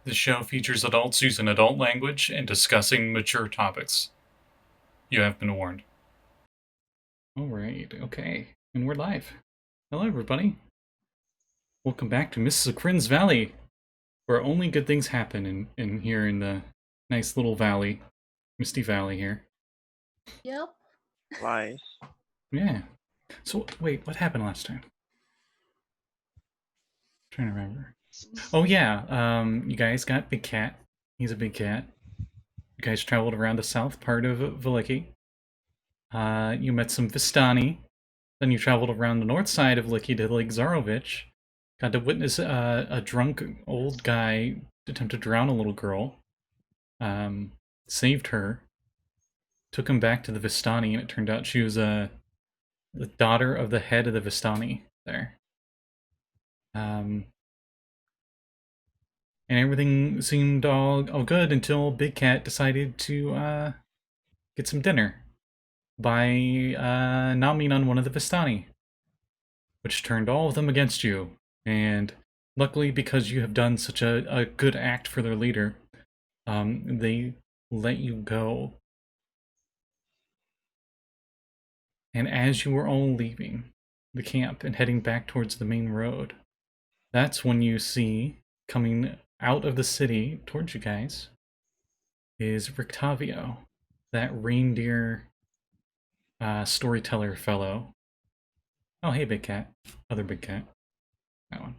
The show features adults using adult language and discussing mature topics. You have been warned. Alright, okay. And we're live. Hello, everybody. Welcome back to Mrs. Kren's Valley, where only good things happen in here in the nice little valley. Misty Valley here. Yep. Nice. Yeah. So, wait, what happened last time? I'm trying to remember. Oh, yeah, you guys got Big Cat. He's a big cat. You guys traveled around the south part of Veliky. You met some Vistani. Then you traveled around the north side of Licky to Lake Zarovich. Got to witness a drunk old guy attempt to drown a little girl. Saved her. Took him back to the Vistani, and it turned out she was the daughter of the head of the Vistani there. And everything seemed all good until Big Cat decided to get some dinner by nomming on one of the Vistani, which turned all of them against you. And luckily, because you have done such a good act for their leader, they let you go. And as you were all leaving the camp and heading back towards the main road, that's when you see, coming out of the city towards you guys, is Rictavio, that reindeer storyteller fellow. Oh, hey, Big Cat. Other Big Cat. That one.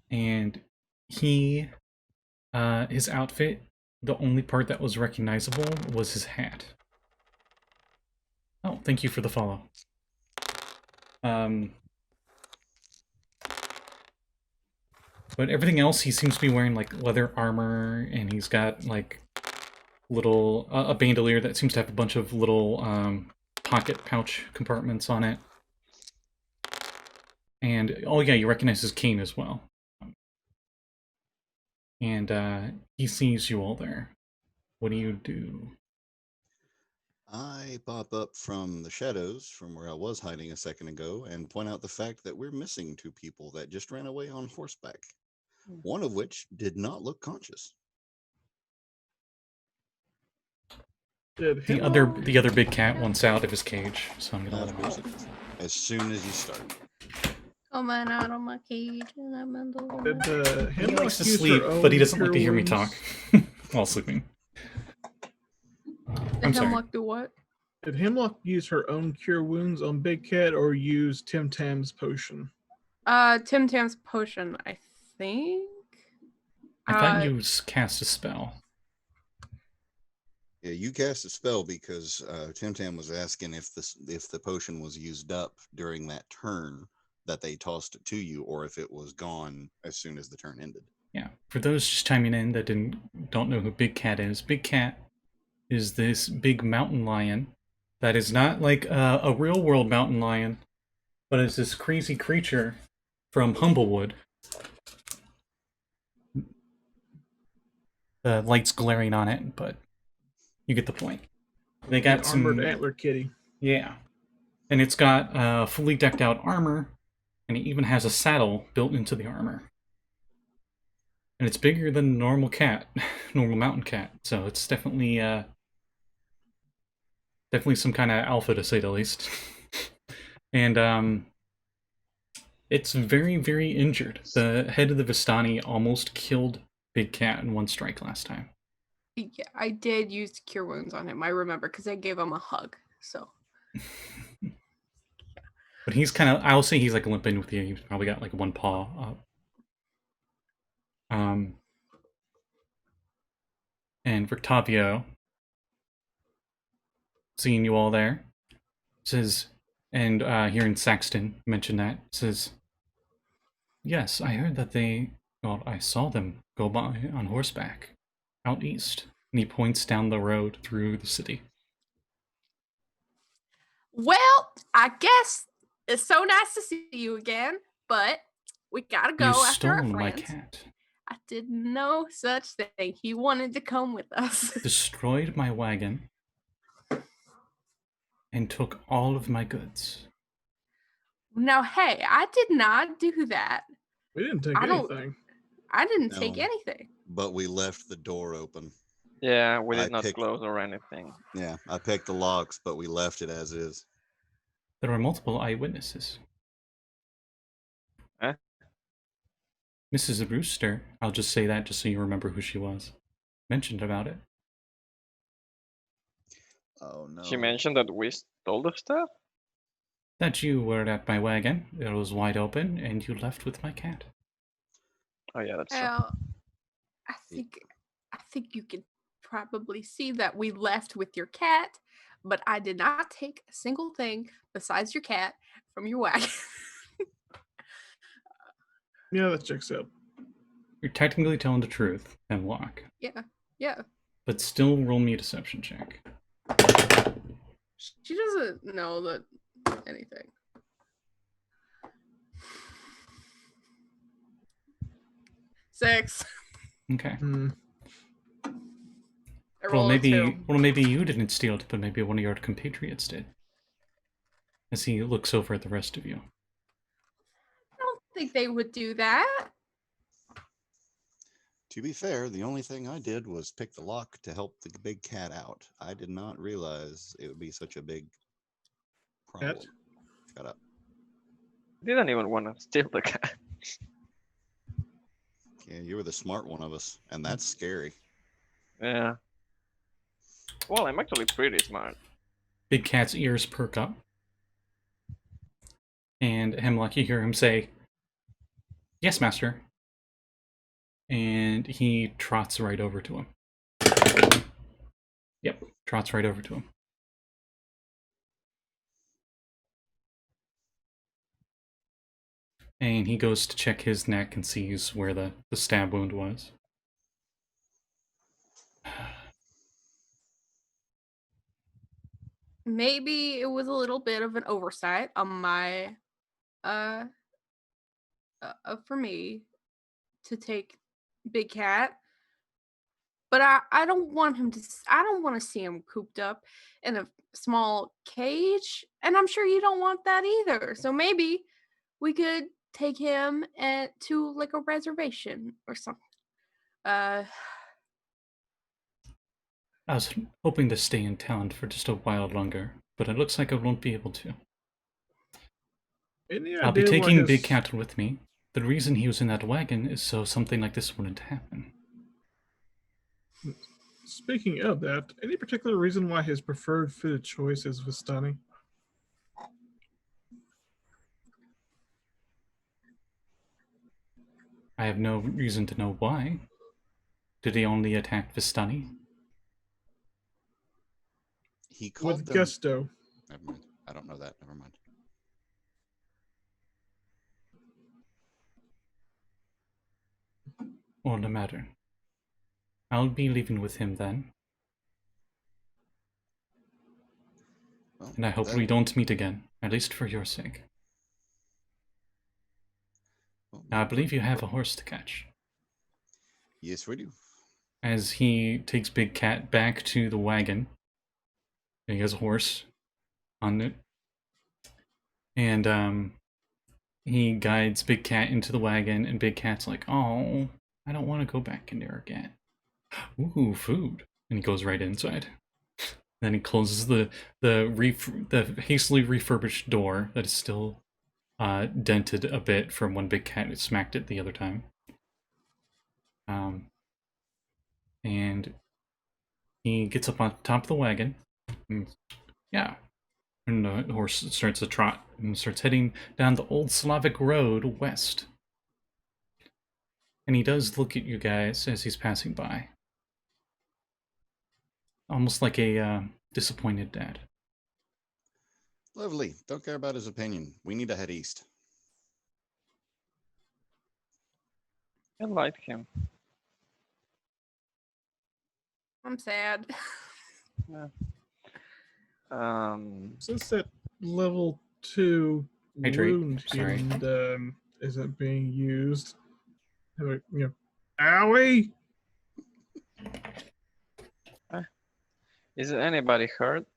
And he, his outfit, the only part that was recognizable was his hat. Oh, thank you for the follow. But everything else, he seems to be wearing like leather armor, and he's got like little a bandolier that seems to have a bunch of little pocket pouch compartments on it. And oh yeah, you recognize his cane as well. And he sees you all there. What do you do? I pop up from the shadows from where I was hiding a second ago and point out the fact that we're missing two people that just ran away on horseback, one of which did not look conscious. The other big cat wants out of his cage, so I'm gonna let him out. As soon as you start. Coming out of my cage and I'm in the Did he likes to sleep, but he doesn't like to hear me talk while sleeping. I'm sorry. Hemlock do what? Did Hemlock use her own cure wounds on Big Cat or use Tim-Tam's potion? Tim-Tam's potion, I think. I thought you cast a spell. Yeah, you cast a spell because Tim-Tam was asking if the potion was used up during that turn that they tossed it to you, or if it was gone as soon as the turn ended. Yeah, for those just chiming in that don't know who Big Cat is, Big Cat is this big mountain lion that is not like a real world mountain lion, but is this crazy creature from Humblewood. The light's glaring on it, but you get the point. They got some armored antler kitty. Yeah, and it's got fully decked out armor, and it even has a saddle built into the armor. And it's bigger than a normal cat, normal mountain cat. So it's definitely some kind of alpha, to say the least. And it's very, very injured. The head of the Vistani almost killed Big Cat in one strike last time. Yeah, I did use cure wounds on him. I remember because I gave him a hug. So. But he's kind of, I'll say he's like limping with you. He's probably got like one paw up. And Rictavio, seeing you all there, says, and hearing Saxton mention that, says, yes, I heard that I saw them go by on horseback out east. And he points down the road through the city. Well, I guess it's so nice to see you again, but we gotta go after our friends. You stole my cat. I did no such thing. He wanted to come with us. Destroyed my wagon and took all of my goods. Now, hey, I did not do that. We didn't take anything. I didn't take anything. But we left the door open. Yeah, we did not close or anything. Yeah, I picked the locks, but we left it as is. There are multiple eyewitnesses. Huh? Mrs. Brewster, I'll just say that just so you remember who she was, mentioned about it. Oh, no. She mentioned that we stole the stuff? That you were at my wagon, it was wide open, and you left with my cat. Oh yeah, that's true. Well, I think you can probably see that we left with your cat, but I did not take a single thing besides your cat from your wagon. Yeah, that checks out. You're technically telling the truth, Hemlock. Yeah. But still roll me a deception check. She doesn't know that anything. Six. Okay. Well, maybe you didn't steal it, but maybe one of your compatriots did. As he looks over at the rest of you. I don't think they would do that. To be fair, the only thing I did was pick the lock to help the big cat out. I did not realize it would be such a big problem. Cat? Shut up. Didn't even want to steal the cat. Yeah, you were the smart one of us, and that's scary. Yeah. Well, I'm actually pretty smart. Big Cat's ears perk up. And Hemlock, you hear him say, "Yes, master." And he trots right over to him. Yep, trots right over to him. And he goes to check his neck and sees where the stab wound was. Maybe it was a little bit of an oversight on my for me to take Big Cat, but I don't want him to. I don't want to see him cooped up in a small cage, and I'm sure you don't want that either. So maybe we could take him to like a reservation or something. I was hoping to stay in town for just a while longer, but it looks like I won't be able to. I'll be taking Big Cat with me. The reason he was in that wagon is so something like this wouldn't happen. Speaking of that, any particular reason why his preferred fitted choice is Vistani? I have no reason to know why. Did he only attack Vistani? He called with them... gusto. Never mind. I don't know that. Never mind. Or no matter. I'll be leaving with him then. Well, and I hope we don't meet again, at least for your sake. Well, Now, I believe you have a horse to catch. Yes, we do. As he takes Big Cat back to the wagon. He has a horse on it. And he guides Big Cat into the wagon, and Big Cat's like, "Oh, I don't want to go back in there again. Ooh, food." And he goes right inside. Then he closes the hastily refurbished door that is still dented a bit from when Big Cat smacked it the other time. And he gets up on top of the wagon. And, yeah. And the horse starts to trot and starts heading down the old Slavic road west. And he does look at you guys as he's passing by. Almost like a disappointed dad. Lovely. Don't care about his opinion. We need to head east. I like him. I'm sad. Yeah. Since that level 2 Hydrate. wound Sorry. healing isn't being used, owie! Is anybody hurt?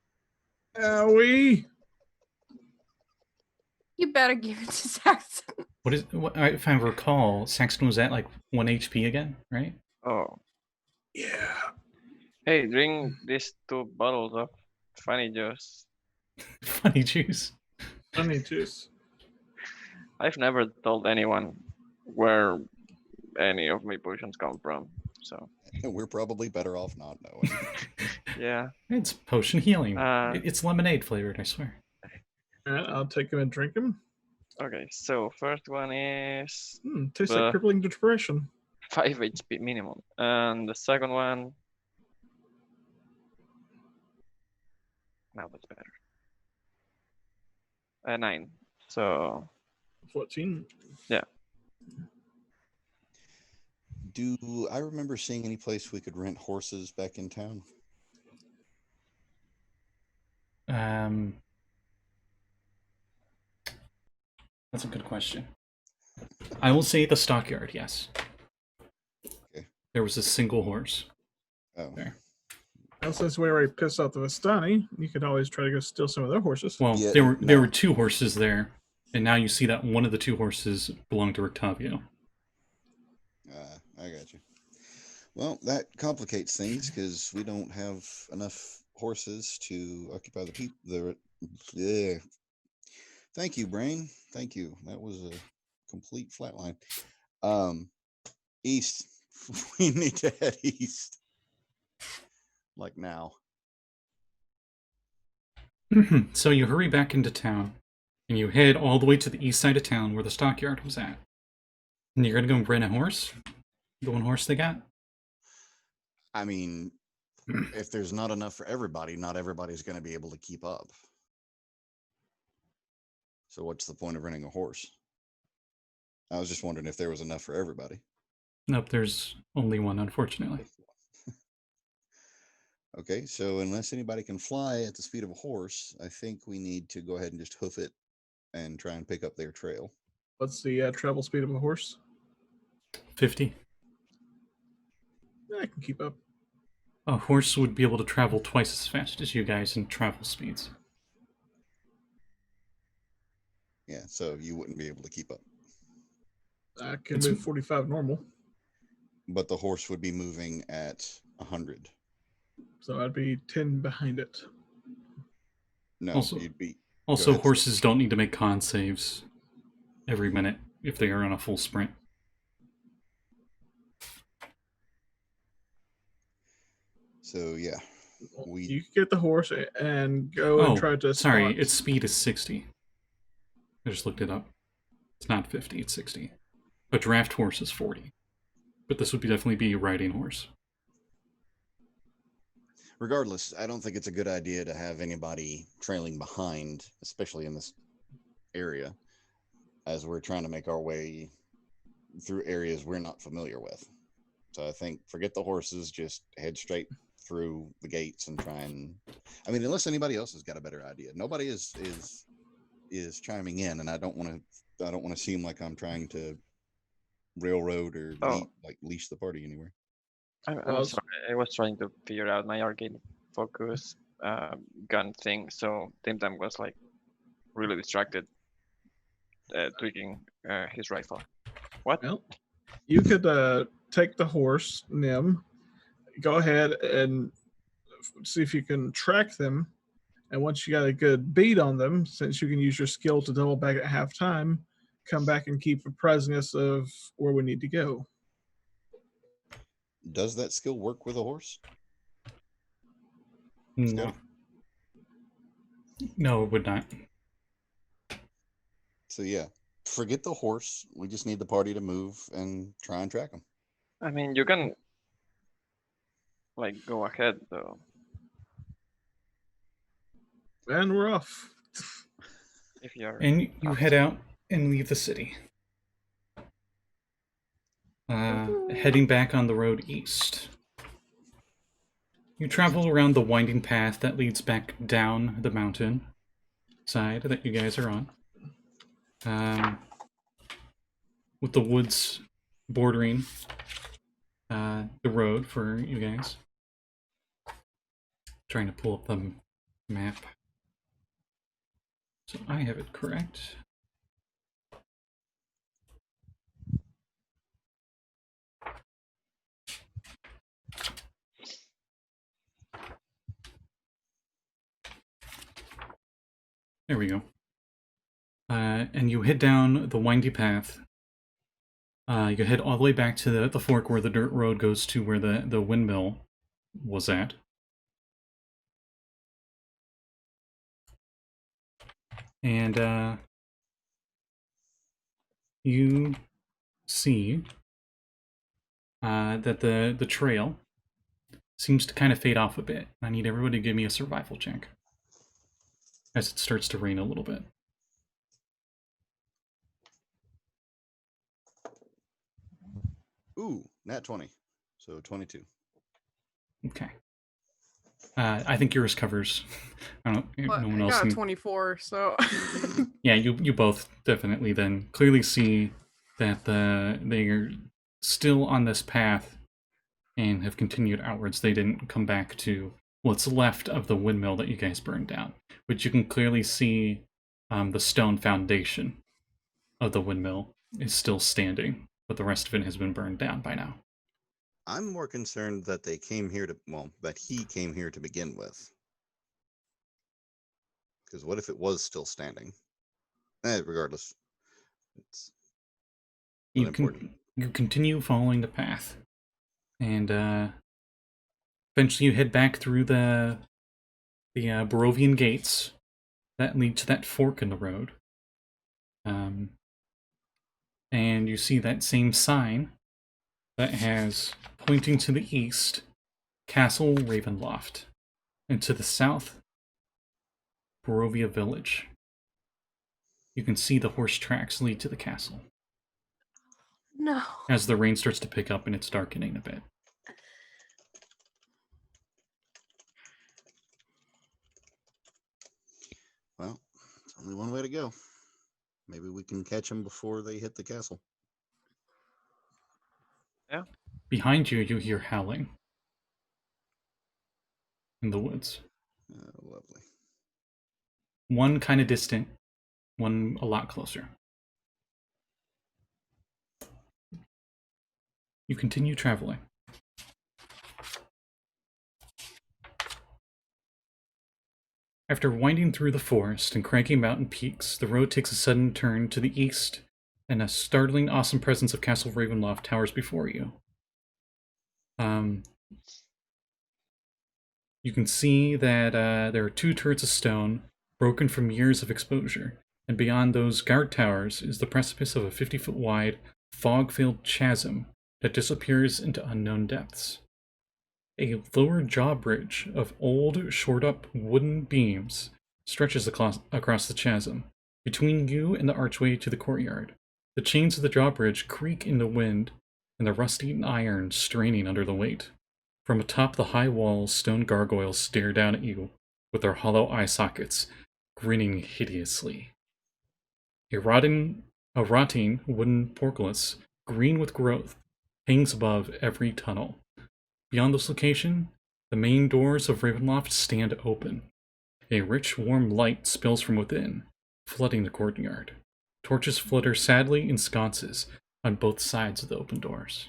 Owie! You better give it to Saxton. If I recall, Saxton was at like 1 HP again, right? Oh. Yeah. Hey, drink these 2 bottles of funny juice. Funny juice. Funny juice. I've never told anyone where any of my potions come from, so. We're probably better off not knowing. Yeah. It's potion healing. Uh, It's lemonade flavored, I swear. Alright, I'll take him and drink him. Okay, so first one is Tastes like crippling depression. 5 HP minimum, and the second one. Now that's better. 9. So 14. yeah. Do I remember seeing any place we could rent horses back in town? That's a good question. I will say the stockyard, yes. Okay. There was a single horse. Oh. There. Well, since we already pissed off the Vistani, you could always try to go steal some of their horses. Well, Yeah, there were 2 horses there, and now you see that one of the 2 horses belonged to Rictavio. I got you. Well, that complicates things because we don't have enough horses to occupy the people. Yeah. Thank you, Brain. Thank you. That was a complete flatline. East. We need to head east. Like now. So you hurry back into town, and you head all the way to the east side of town where the stockyard was at. And you're gonna go rent a horse? The one horse they got? I mean, if there's not enough for everybody, not everybody's going to be able to keep up. So what's the point of renting a horse? I was just wondering if there was enough for everybody. Nope, there's only one, unfortunately. Okay, so unless anybody can fly at the speed of a horse, I think we need to go ahead and just hoof it and try and pick up their trail. What's the travel speed of a horse? 50. I can keep up. A horse would be able to travel twice as fast as you guys in travel speeds. Yeah, so you wouldn't be able to keep up. I can move 45 normal. But the horse would be moving at 100. So I'd be 10 behind it. No, Also- you'd be... Also, ahead, horses don't need to make con saves every minute if they are on a full sprint. So, yeah. You can get the horse and go and try to sorry, spot. its speed is 60. I just looked it up. It's not 50, it's 60. A draft horse is 40. But this would definitely be a riding horse. Regardless, I don't think it's a good idea to have anybody trailing behind, especially in this area, as we're trying to make our way through areas we're not familiar with. So I think forget the horses, just head straight through the gates and try and... I mean, unless anybody else has got a better idea. Nobody is chiming in, and I don't want to seem like I'm trying to railroad or leash the party anywhere. I'm sorry. I was trying to figure out my arcade focus gun thing, so Tim-Tam was like really distracted, tweaking his rifle. What? Well, you could take the horse, Nyhm, go ahead and see if you can track them. And once you got a good beat on them, since you can use your skill to double back at halftime, come back and keep apprising us of where we need to go. Does that skill work with a horse? No. No, it would not. So yeah, forget the horse. We just need the party to move and try and track them. I mean, you can like go ahead though. And we're off. If you're And you head out and leave the city. Heading back on the road east. You travel around the winding path that leads back down the mountain side that you guys are on. With the woods bordering the road for you guys. Trying to pull up the map. So I have it correct. There we go. And you head down the windy path. You head all the way back to the fork where the dirt road goes to where the windmill was at. And you see that the trail seems to kind of fade off a bit. I need everybody to give me a survival check as it starts to rain a little bit. Ooh, nat 20. So 22. Okay. I think yours covers. I don't. Well, no one I else. got a 24, so. Yeah, you both definitely then clearly see that they are still on this path and have continued outwards. They didn't come back to what's left of the windmill that you guys burned down, but you can clearly see the stone foundation of the windmill is still standing, but the rest of it has been burned down by now. I'm more concerned that they came here to, that he came here to begin with. Because what if it was still standing? Regardless, it's You continue following the path, and eventually you head back through the Barovian gates that lead to that fork in the road. And you see that same sign that has, pointing to the east, Castle Ravenloft, and to the south, Barovia Village. You can see the horse tracks lead to the castle. No. As the rain starts to pick up and it's darkening a bit. Well, it's only one way to go. Maybe we can catch them before they hit the castle. Yeah. Behind you, you hear howling in the woods. Lovely. One kind of distant, one a lot closer. You continue traveling. After winding through the forest and cranking mountain peaks, the road takes a sudden turn to the east, and a startling, awesome presence of Castle Ravenloft towers before you. You can see that there are 2 turrets of stone, broken from years of exposure, and beyond those guard towers is the precipice of a 50-foot wide, fog-filled chasm that disappears into unknown depths. A lower drawbridge of old, shored-up wooden beams stretches across the chasm, between you and the archway to the courtyard. The chains of the drawbridge creak in the wind, and the rusty iron straining under the weight. From atop the high walls, stone gargoyles stare down at you, with their hollow eye sockets, grinning hideously. A rotting wooden portcullis, green with growth, hangs above every tunnel. Beyond this location, the main doors of Ravenloft stand open. A rich, warm light spills from within, flooding the courtyard. Torches flutter sadly in sconces on both sides of the open doors.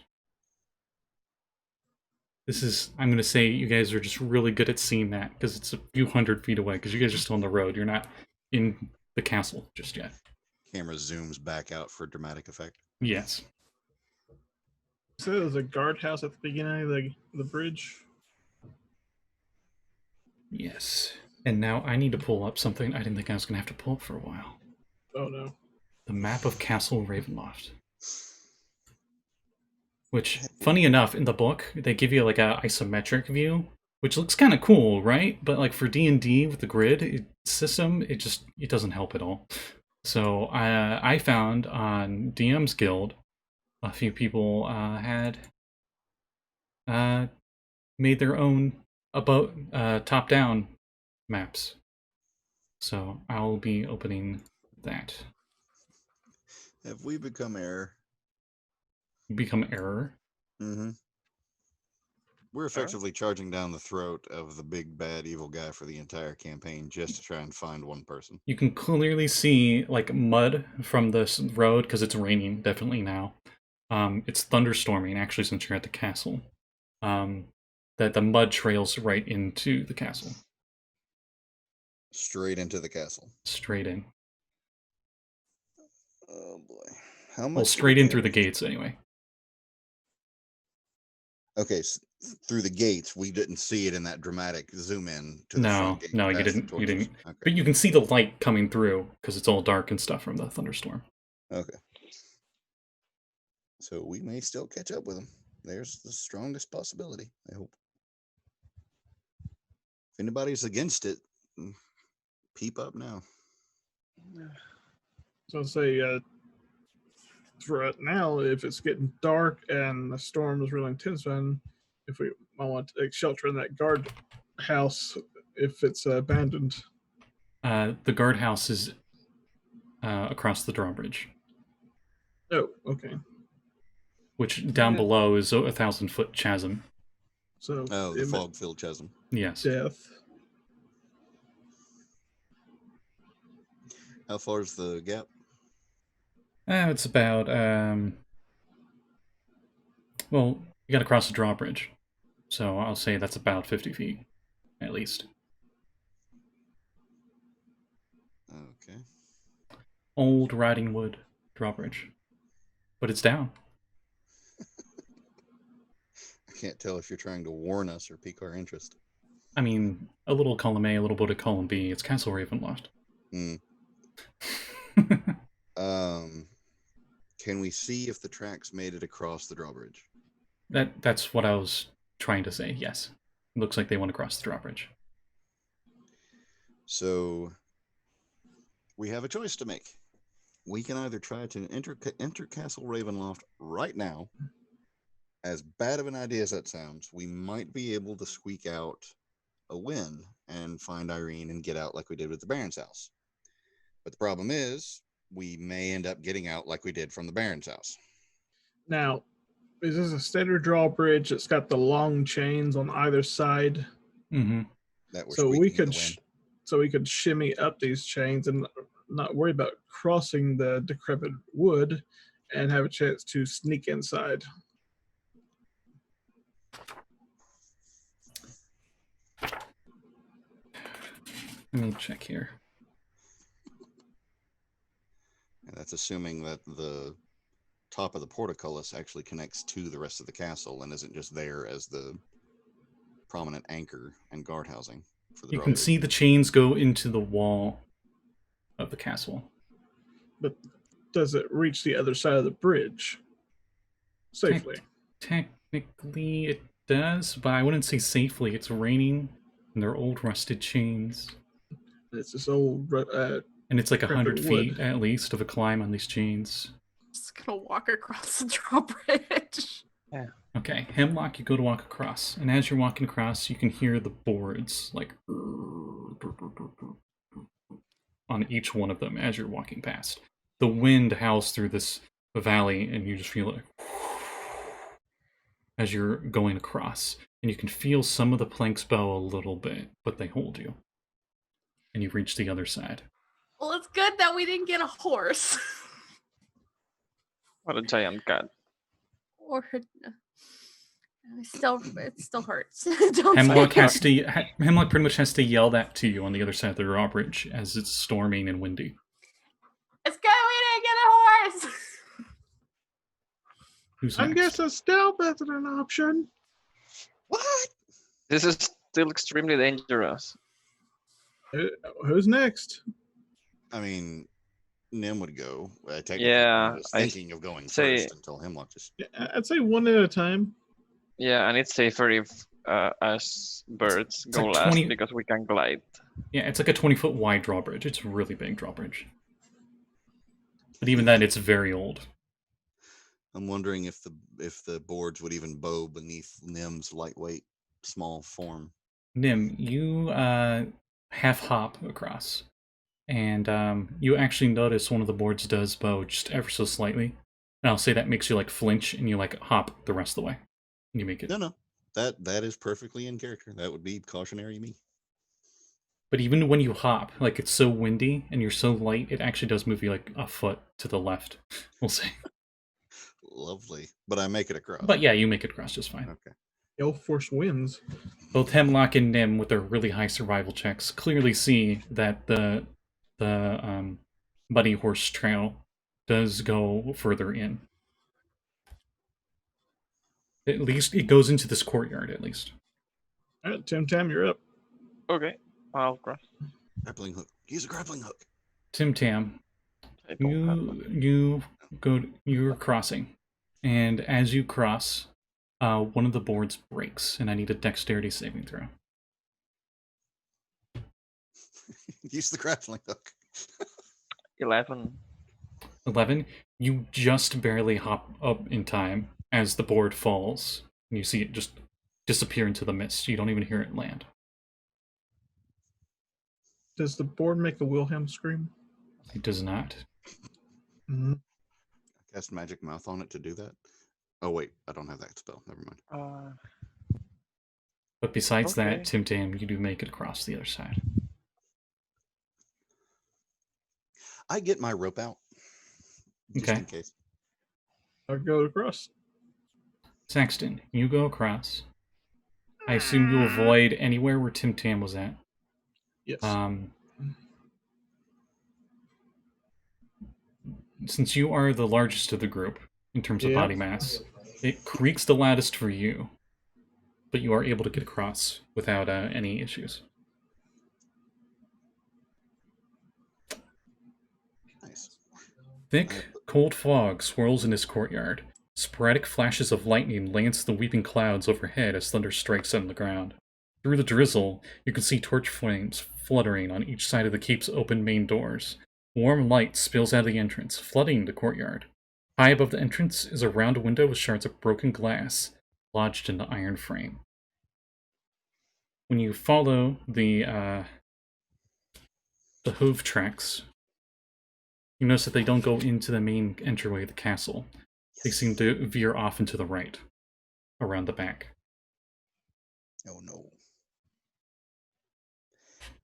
This is, I'm going to say you guys are just really good at seeing that, because it's a few hundred feet away, because you guys are still on the road. You're not in the castle just yet. Camera zooms back out for dramatic effect. Yes. So there's a guardhouse at the beginning of the bridge. Yes. And now I need to pull up something I didn't think I was going to have to pull up for a while. Oh no. The map of Castle Ravenloft. Which, funny enough, in the book, they give you like a isometric view, which looks kind of cool, right? But like for D&D with the grid system, it doesn't help at all. So I found on DM's Guild, a few people had made their own top-down maps. So I'll be opening that. Have we become error? Become error? Mm-hmm. We're effectively charging down the throat of the big, bad, evil guy for the entire campaign just to try and find one person. You can clearly see, like, mud from this road, because it's raining, definitely now. It's thunderstorming, actually, since you're at the castle. That the mud trails right into the castle. Straight into the castle. Straight in. Oh boy. How much? Well, straight in through the gates anyway. Okay, so through the gates, we didn't see it in that dramatic zoom in to the front gate. No, you past the didn't. You torches. didn't. Okay. But you can see the light coming through because it's all dark and stuff from the thunderstorm. Okay. So we may still catch up with them. There's the strongest possibility, I hope. If anybody's against it, peep up now. So I'll say, for right now, if it's getting dark and the storm is really intense, then if we might want to take shelter in that guard house if it's abandoned. The guardhouse is across the drawbridge. Oh, okay. Which down below is a 1,000-foot chasm. So the fog-filled chasm. Yes. Death. How far is the gap? It's about well, you got to cross the drawbridge, so I'll say that's about 50 feet, at least. Okay. Old riding wood drawbridge, but it's down. I can't tell if you're trying to warn us or pique our interest. I mean, a little column A, a little bit of column B. It's Castle Ravenloft. Can we see if the tracks made it across the drawbridge? That's what I was trying to say. Yes, it looks like they went across the drawbridge. So we have a choice to make. We can either try to enter Castle Ravenloft right now. As bad of an idea as that sounds, we might be able to squeak out a win and find Irene and get out like we did with the Baron's house. But the problem is, we may end up getting out like we did from the Baron's house. Now, is this a standard drawbridge that's got the long chains on either side? Mm-hmm. That we're So we squeaking in could, the wind. we could shimmy up these chains and not worry about crossing the decrepit wood, and have a chance to sneak inside. Let me check here. And that's assuming that the top of the portcullis actually connects to the rest of the castle and isn't just there as the prominent anchor and guard housing for the You drawbridge. can see the chains go into the wall of the castle. But does it reach the other side of the bridge safely? Technically it does, but I wouldn't say safely. It's raining, and they're old rusted chains. It's this old... and it's like 100 feet wood. at least of a climb on these chains. Just gonna walk across the drawbridge. Yeah. Okay, Hemlock, you go to walk across, and as you're walking across, you can hear the boards, like, on each one of them as you're walking past. The wind howls through this valley, and you just feel it as you're going across. And you can feel some of the planks bow a little bit, but they hold you. And you reach the other side. Well, it's good that we didn't get a horse. What a giant cat. Or it still hurts. Don't Hemlock say it. Hemlock pretty much has to yell that to you on the other side of the drawbridge as it's storming and windy. It's good we didn't get a horse. Who's I next? guess a stealth isn't an option. What? This is still extremely dangerous. Who's next? I mean, Nyhm would go. Yeah, I was I thinking of going say- first until Hemlock just... Yeah, I'd say one at a time. Yeah, and it's safer if us birds It's go like last 20 because we can glide. Yeah, it's like a 20-foot wide drawbridge. It's a really big drawbridge. But even then, it's very old. I'm wondering if the boards would even bow beneath Nym's lightweight, small form. Nyhm, you half hop across. And you actually notice one of the boards does bow just ever so slightly. And I'll say that makes you like flinch and you like hop the rest of the way. And you make it. No. That is perfectly in character. That would be cautionary me. But even when you hop, like it's so windy and you're so light, it actually does move you like a foot to the left. We'll see. Lovely. But I make it across. But yeah, you make it across just fine. Okay. Elf Force wins. Both Hemlock and Nyhm, with their really high survival checks, clearly see that the Muddy Horse Trail does go further in. At least it goes into this courtyard, at least. All right, Tim-Tam, you're up. Okay, I'll cross. Grappling hook. Use a grappling hook. Tim-Tam, I don't have you're crossing, and as you cross, one of the boards breaks, and I need a dexterity saving throw. Use the grappling hook. 11. 11. You just barely hop up in time as the board falls, and you see it just disappear into the mist. You don't even hear it land. Does the board make a Wilhelm scream? It does not. Mm-hmm. Cast magic mouth on it to do that. Oh wait, I don't have that spell. Never mind. But besides Okay. that, Tim-Tam, you do make it across the other side. I get my rope out. Just Okay. in case. I'll go across. Saxton, you go across. I assume you avoid anywhere where Tim-Tam was at. Yes. Since you are the largest of the group in terms of Yeah. body mass, it creaks the loudest for you, but you are able to get across without any issues. Nice. Thick, cold fog swirls in this courtyard. Sporadic flashes of lightning lance the weeping clouds overhead as thunder strikes on the ground. Through the drizzle, you can see torch flames fluttering on each side of the keep's open main doors. Warm light spills out of the entrance, flooding the courtyard. High above the entrance is a round window with shards of broken glass lodged in the iron frame. When you follow the hoof tracks, you notice that they don't go into the main entryway of the castle. They seem to veer off into the right, around the back. Oh no.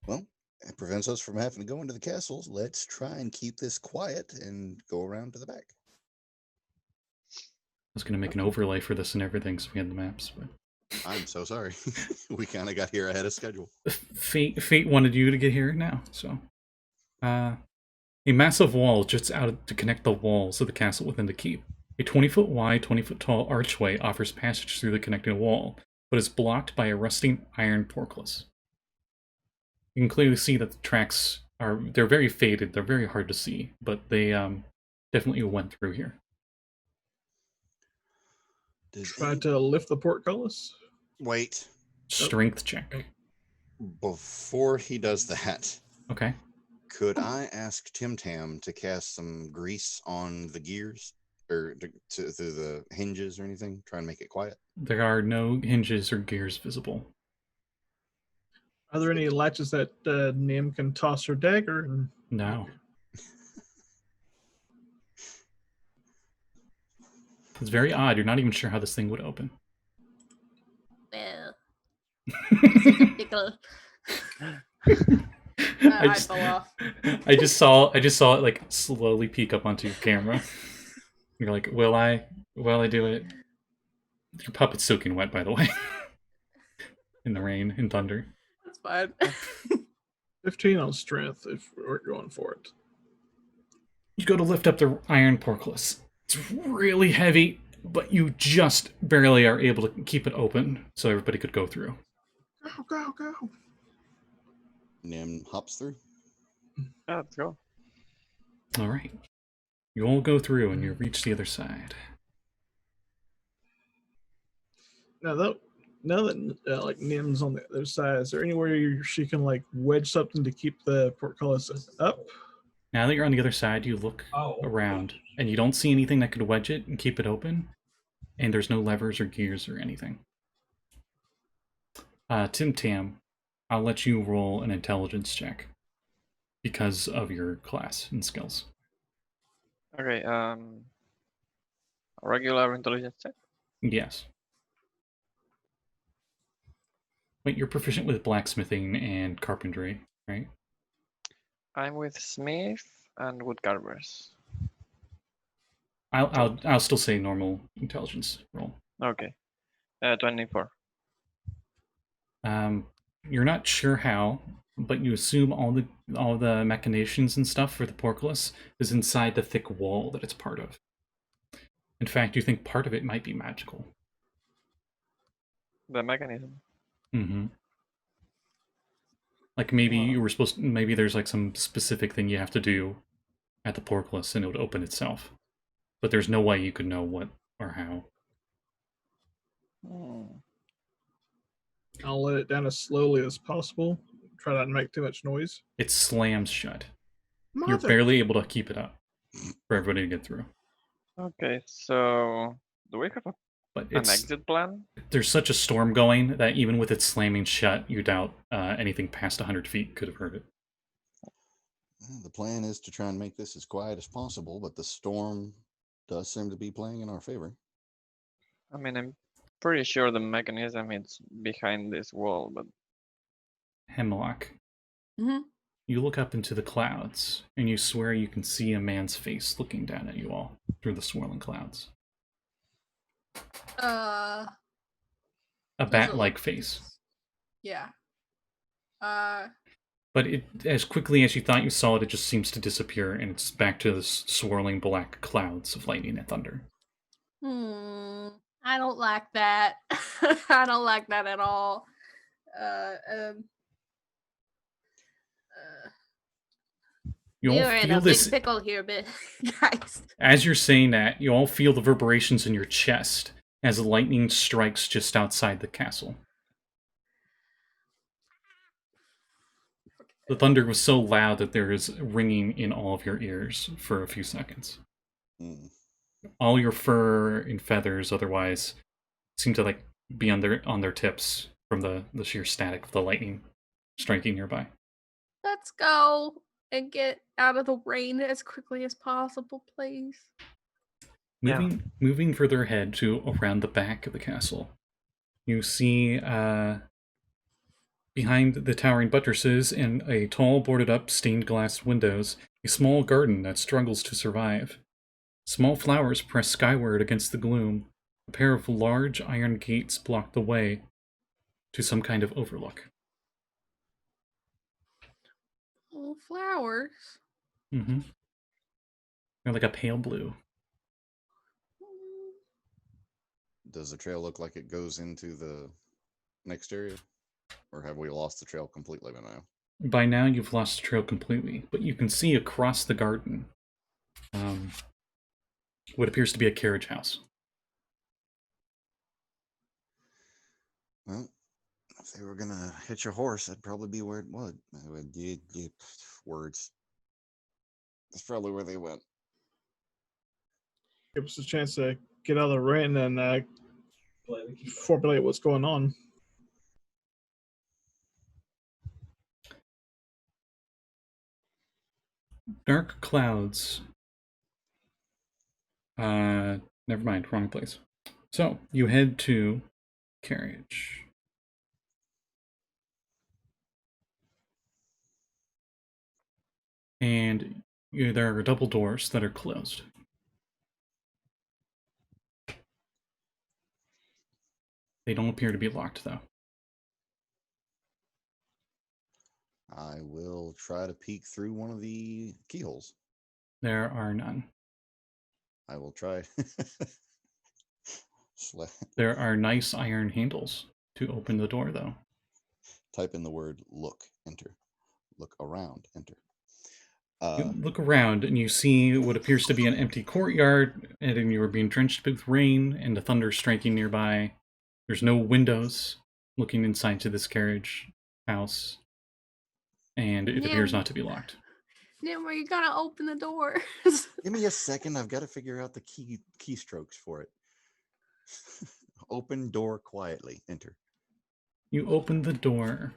Well, it prevents us from having to go into the castles. Let's try and keep this quiet and go around to the back. I was going to make an overlay for this and everything so we had the maps, but I'm so sorry. We kind of got here ahead of schedule. Fate wanted you to get here now, so. A massive wall juts out to connect the walls of the castle within the keep. A 20-foot wide, 20-foot tall archway offers passage through the connecting wall, but is blocked by a rusting iron portcullis. You can clearly see that the tracks they're very faded, they're very hard to see, but they definitely went through here. Try to lift the portcullis. Wait. Strength check. Before he does that, Okay. could I ask Tim-Tam to cast some grease on the gears? Or to the hinges or anything? Try and make it quiet? There are no hinges or gears visible. Are there any latches that Nyhm can toss her dagger? And... No. It's very odd. You're not even sure how this thing would open. Well, I I fell off. I just saw it like slowly peek up onto your camera. You're like, will I do it? Your puppet's soaking wet, by the way. In the rain and thunder. That's fine. 15 on strength if we're going for it. You go to lift up the iron portcullis. It's really heavy, but you just barely are able to keep it open so everybody could go through. Go. Nyhm hops through. Let's go. All right. You all go through and you reach the other side. Now that like Nym's on the other side, is there anywhere she can like wedge something to keep the portcullis up? Now that you're on the other side, you look around and you don't see anything that could wedge it and keep it open. And there's no levers or gears or anything. Tim-Tam, I'll let you roll an intelligence check because of your class and skills. Okay, a regular intelligence check? Yes. Wait, you're proficient with blacksmithing and carpentry, right? I'm with Smith and woodcarvers. I'll still say normal intelligence roll. Okay. 24. You're not sure how, but you assume all the machinations and stuff for the portcullis is inside the thick wall that it's part of. In fact, you think part of it might be magical. The mechanism. Mm-hmm. Like maybe maybe there's like some specific thing you have to do at the portcullis and it would open itself. But there's no way you could know what or how. I'll let it down as slowly as possible. Try not to make too much noise. It slams shut. You're barely able to keep it up for everybody to get through. Okay, so do we have an exit plan? There's such a storm going that even with it slamming shut, you doubt anything past 100 feet could have heard it. The plan is to try and make this as quiet as possible, but the storm does seem to be playing in our favor. I mean, I'm pretty sure the mechanism is behind this wall, but... Hemlock. Mm-hmm. You look up into the clouds, and you swear you can see a man's face looking down at you all through the swirling clouds. A bat-like face. Yeah. But as quickly as you thought you saw it, it just seems to disappear, and it's back to the swirling black clouds of lightning and thunder. I don't like that. I don't like that at all. You're in a big pickle here, guys. As you're saying that, you all feel the vibrations in your chest as the lightning strikes just outside the castle. The thunder was so loud that there is ringing in all of your ears for a few seconds. All your fur and feathers otherwise seem to like be on their tips from the sheer static of the lightning striking nearby. Let's go and get out of the rain as quickly as possible, please. Moving further ahead to around the back of the castle, you see behind the towering buttresses and a tall boarded-up stained glass windows, a small garden that struggles to survive. Small flowers press skyward against the gloom. A pair of large iron gates block the way to some kind of overlook. Oh, flowers. Mm-hmm. They're like a pale blue. Does the trail look like it goes into the next area? Or have we lost the trail completely by now? By now you've lost the trail completely, but you can see across the garden what appears to be a carriage house. Well, if they were going to hitch a horse, that'd probably be where it would. Words. That's probably where they went. Give us a chance to get out of the rain and formulate what's going on. Dark clouds. Never mind, wrong place. So, you head to Carriage. And there are double doors that are closed. They don't appear to be locked, though. I will try to peek through one of the keyholes. There are none. I will try. There are nice iron handles to open the door, though. Type in the word look, enter. Look around, enter. You look around and you see what appears to be an empty courtyard, and then you are being drenched with rain and the thunder striking nearby. There's no windows looking inside to this carriage house, and it appears not to be locked. Nyhm, are you gonna open the doors? Give me a second. I've got to figure out the keystrokes for it. Open door quietly. Enter. You open the door.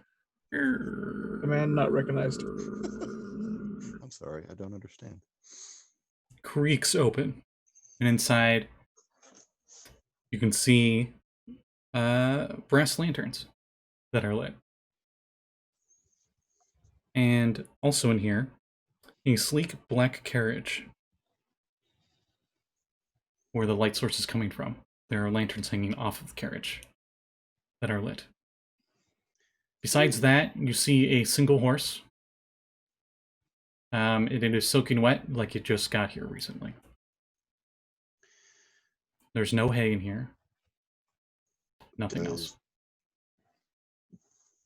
Command not recognized. I'm sorry, I don't understand. Creaks open, and inside you can see brass lanterns that are lit. And also in here, a sleek black carriage where the light source is coming from. There are lanterns hanging off of the carriage that are lit. Besides that, you see a single horse. It is soaking wet like it just got here recently. There's no hay in here. Nothing else.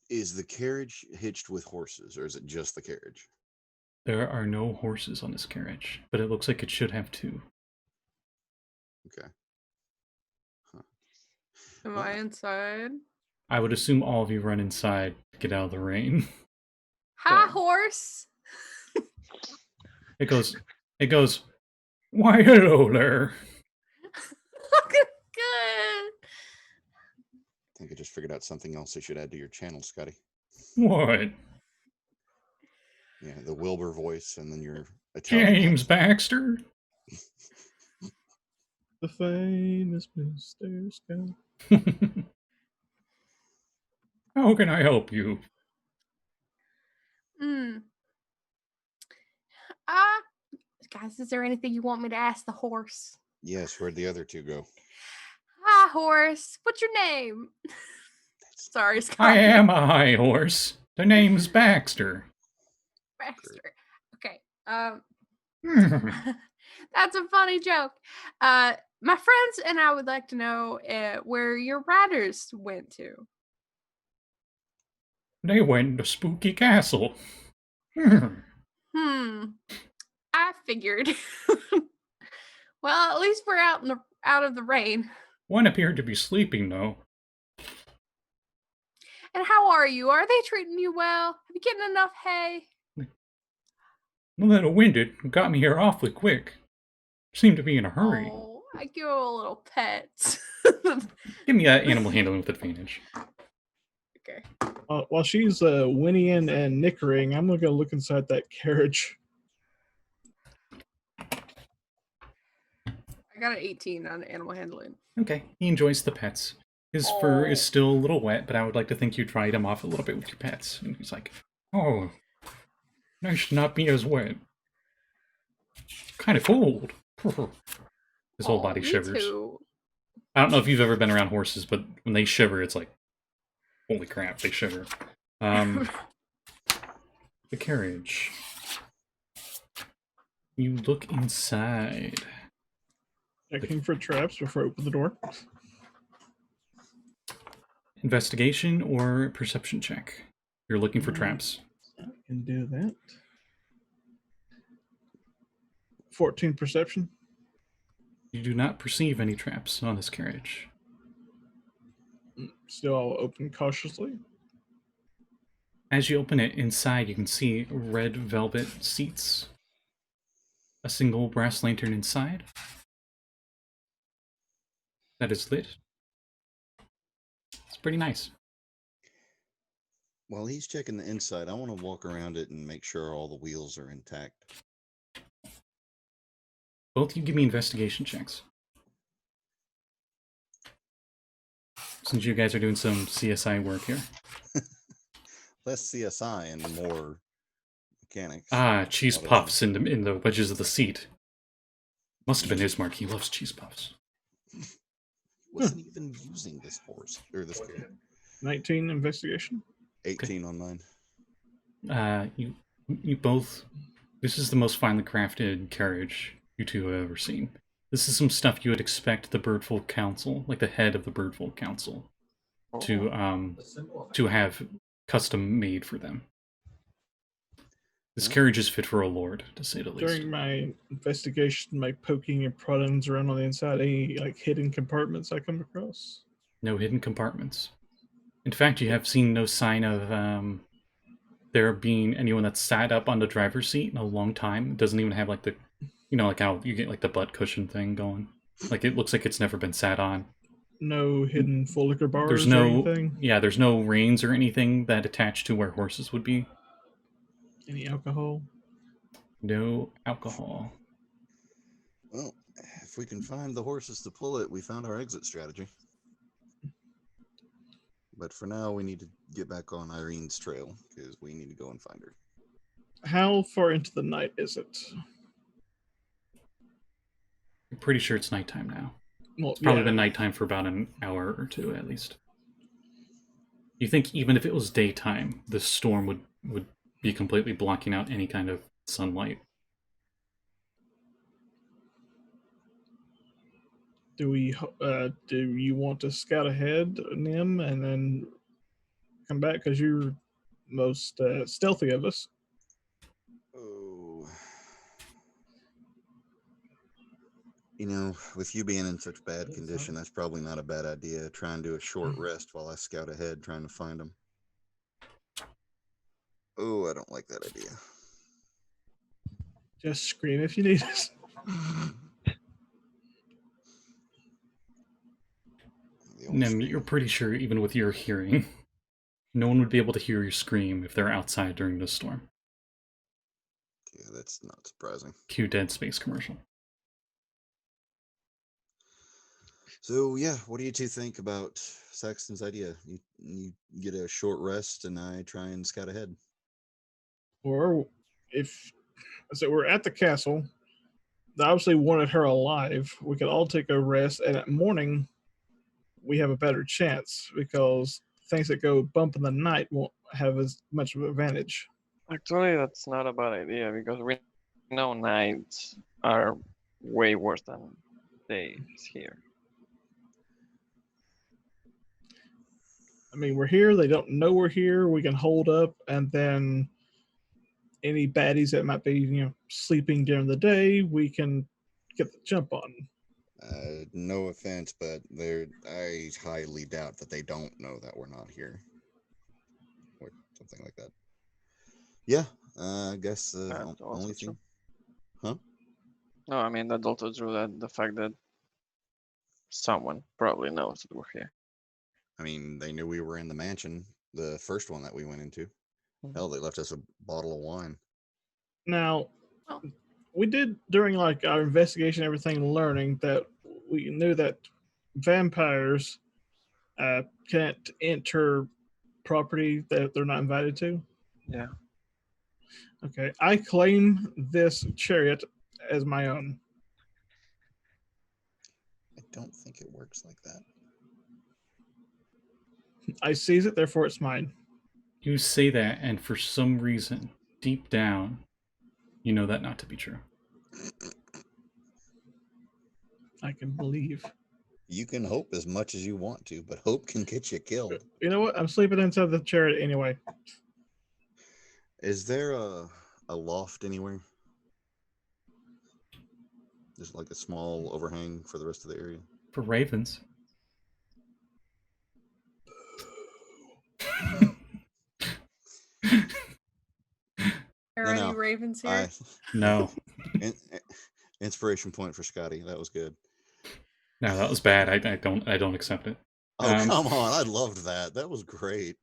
Is the carriage hitched with horses, or is it just the carriage? There are no horses on this carriage, but it looks like it should have two. Okay. Huh. Am I inside? I would assume all of you run inside to get out of the rain. Hi, horse. It goes, why, hello there. Good. I think I just figured out something else I should add to your channel, Scotty. What? Yeah, the Wilbur voice, and then your Italian James accent. Baxter? The famous Mr. Scott. How can I help you? Guys, is there anything you want me to ask the horse? Yes, where'd the other two go? Hi, horse. What's your name? Sorry, Scott. I am a high horse. The name's Baxter. Baxter. Okay. That's a funny joke. My friends and I would like to know where your riders went to. They went to Spooky Castle. I figured. Well, at least we're out of the rain. One appeared to be sleeping, though. And how are you? Are they treating you well? Have you getting enough hay? A little winded. Got me here awfully quick. Seemed to be in a hurry. Oh, I give her a little pet. Give me animal handling with advantage. Okay. While she's whinnying and nickering, I'm going to go look inside that carriage. I got an 18 on animal handling. Okay, he enjoys the pets. His fur is still a little wet, but I would like to think you dried him off a little bit with your pets. And he's like, oh, nice to not be as wet. Kind of cold. His whole body shivers. Too. I don't know if you've ever been around horses, but when they shiver, it's like, holy crap, they shiver. The carriage. You look inside. Checking for traps before I open the door. Investigation or perception check? You're looking for traps. I can do that. 14 perception. You do not perceive any traps on this carriage. Still I'll open cautiously. As you open it, inside you can see red velvet seats. A single brass lantern inside. That is lit. It's pretty nice. While he's checking the inside, I want to walk around it and make sure all the wheels are intact. Both of you give me investigation checks. Since you guys are doing some CSI work here. Less CSI and more mechanics. Ah, cheese puffs in the wedges of the seat. Must have been his mark. He loves cheese puffs. Wasn't even using this horse or this carriage. 19 investigation. 18 on mine. You both. This is the most finely crafted carriage you two have ever seen. This is some stuff you would expect the Birdfolk Council, like the head of the Birdfolk Council, to have custom made for them. This carriage is fit for a lord, to say the least. During my investigation, my poking and prodding around on the inside, any like hidden compartments I come across? No hidden compartments. In fact, you have seen no sign of there being anyone that's sat up on the driver's seat in a long time. It doesn't even have like the, like how you get like the butt cushion thing going. Like it looks like it's never been sat on. No hidden full liquor bars There's or no, anything? yeah, there's no reins or anything that attach to where horses would be. Any alcohol? No alcohol. Well, if we can find the horses to pull it, we found our exit strategy. But for now, we need to get back on Irene's trail, because we need to go and find her. How far into the night is it? I'm pretty sure it's nighttime now. Well, It's probably been nighttime for about an hour or two, at least. You think even if it was daytime, the storm would be completely blocking out any kind of sunlight. Do you want to scout ahead, Nyhm, and then come back because you're most stealthy of us? Oh. You know, with you being in such bad condition, that's probably not a bad idea. Try and do a short rest while I scout ahead trying to find them. Oh, I don't like that idea. Just scream if you need us. Nyhm, you're pretty sure even with your hearing, no one would be able to hear you scream if they're outside during this storm. Yeah, that's not surprising. Cue Dead Space commercial. So yeah, what do you two think about Saxton's idea? You get a short rest and I try and scout ahead. Or if so, we're at the castle. They obviously wanted her alive. We could all take a rest, and at morning we have a better chance because things that go bump in the night won't have as much of an advantage. Actually, that's not a bad idea because we know nights are way worse than days here. I mean, we're here. They don't know we're here. We can hold up, and then any baddies that might be, sleeping during the day, we can get the jump on. No offense, but I highly doubt that they don't know that we're not here, or something like that. Yeah, I guess the only thing. True. Huh? No, I mean that's also true that the fact that someone probably knows that we're here. I mean, they knew we were in the mansion, the first one that we went into. Hell, they left us a bottle of wine. Now, we did during our investigation, everything, learning that we knew that vampires can't enter property that they're not invited to. Yeah. Okay, I claim this chariot as my own. I don't think it works like that. I seize it, therefore it's mine. You say that, and for some reason, deep down, you know that not to be true. I can believe. You can hope as much as you want to, but hope can get you killed. You know what? I'm sleeping inside the chariot anyway. Is there a loft anywhere? Just like a small overhang for the rest of the area? For ravens. Are any ravens here? No. Inspiration point for Scotty. That was good. No, that was bad. I don't accept it. Oh, come on. I loved that. That was great.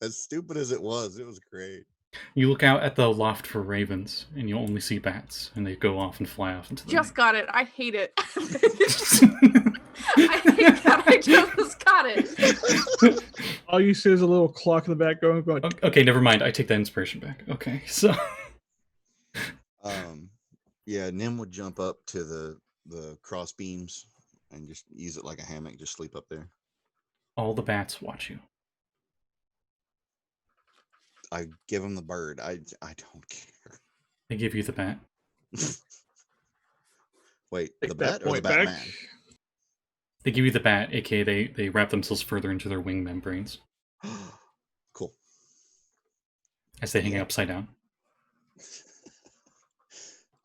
As stupid as it was great. You look out at the loft for ravens, and you only see bats, and they go off and fly off into the Just night. got it. I hate it. I hate that I just got it. All you see is a little clock in the back going. Okay, never mind. I take that inspiration back. Okay, so. Yeah, Nyhm would jump up to the cross beams and just use it like a hammock, just sleep up there. All the bats watch you. I give him the bird. I don't care. They give you the bat. Wait, the bat or the Batman? They give you the bat, aka they wrap themselves further into their wing membranes. Cool. As they hang upside down.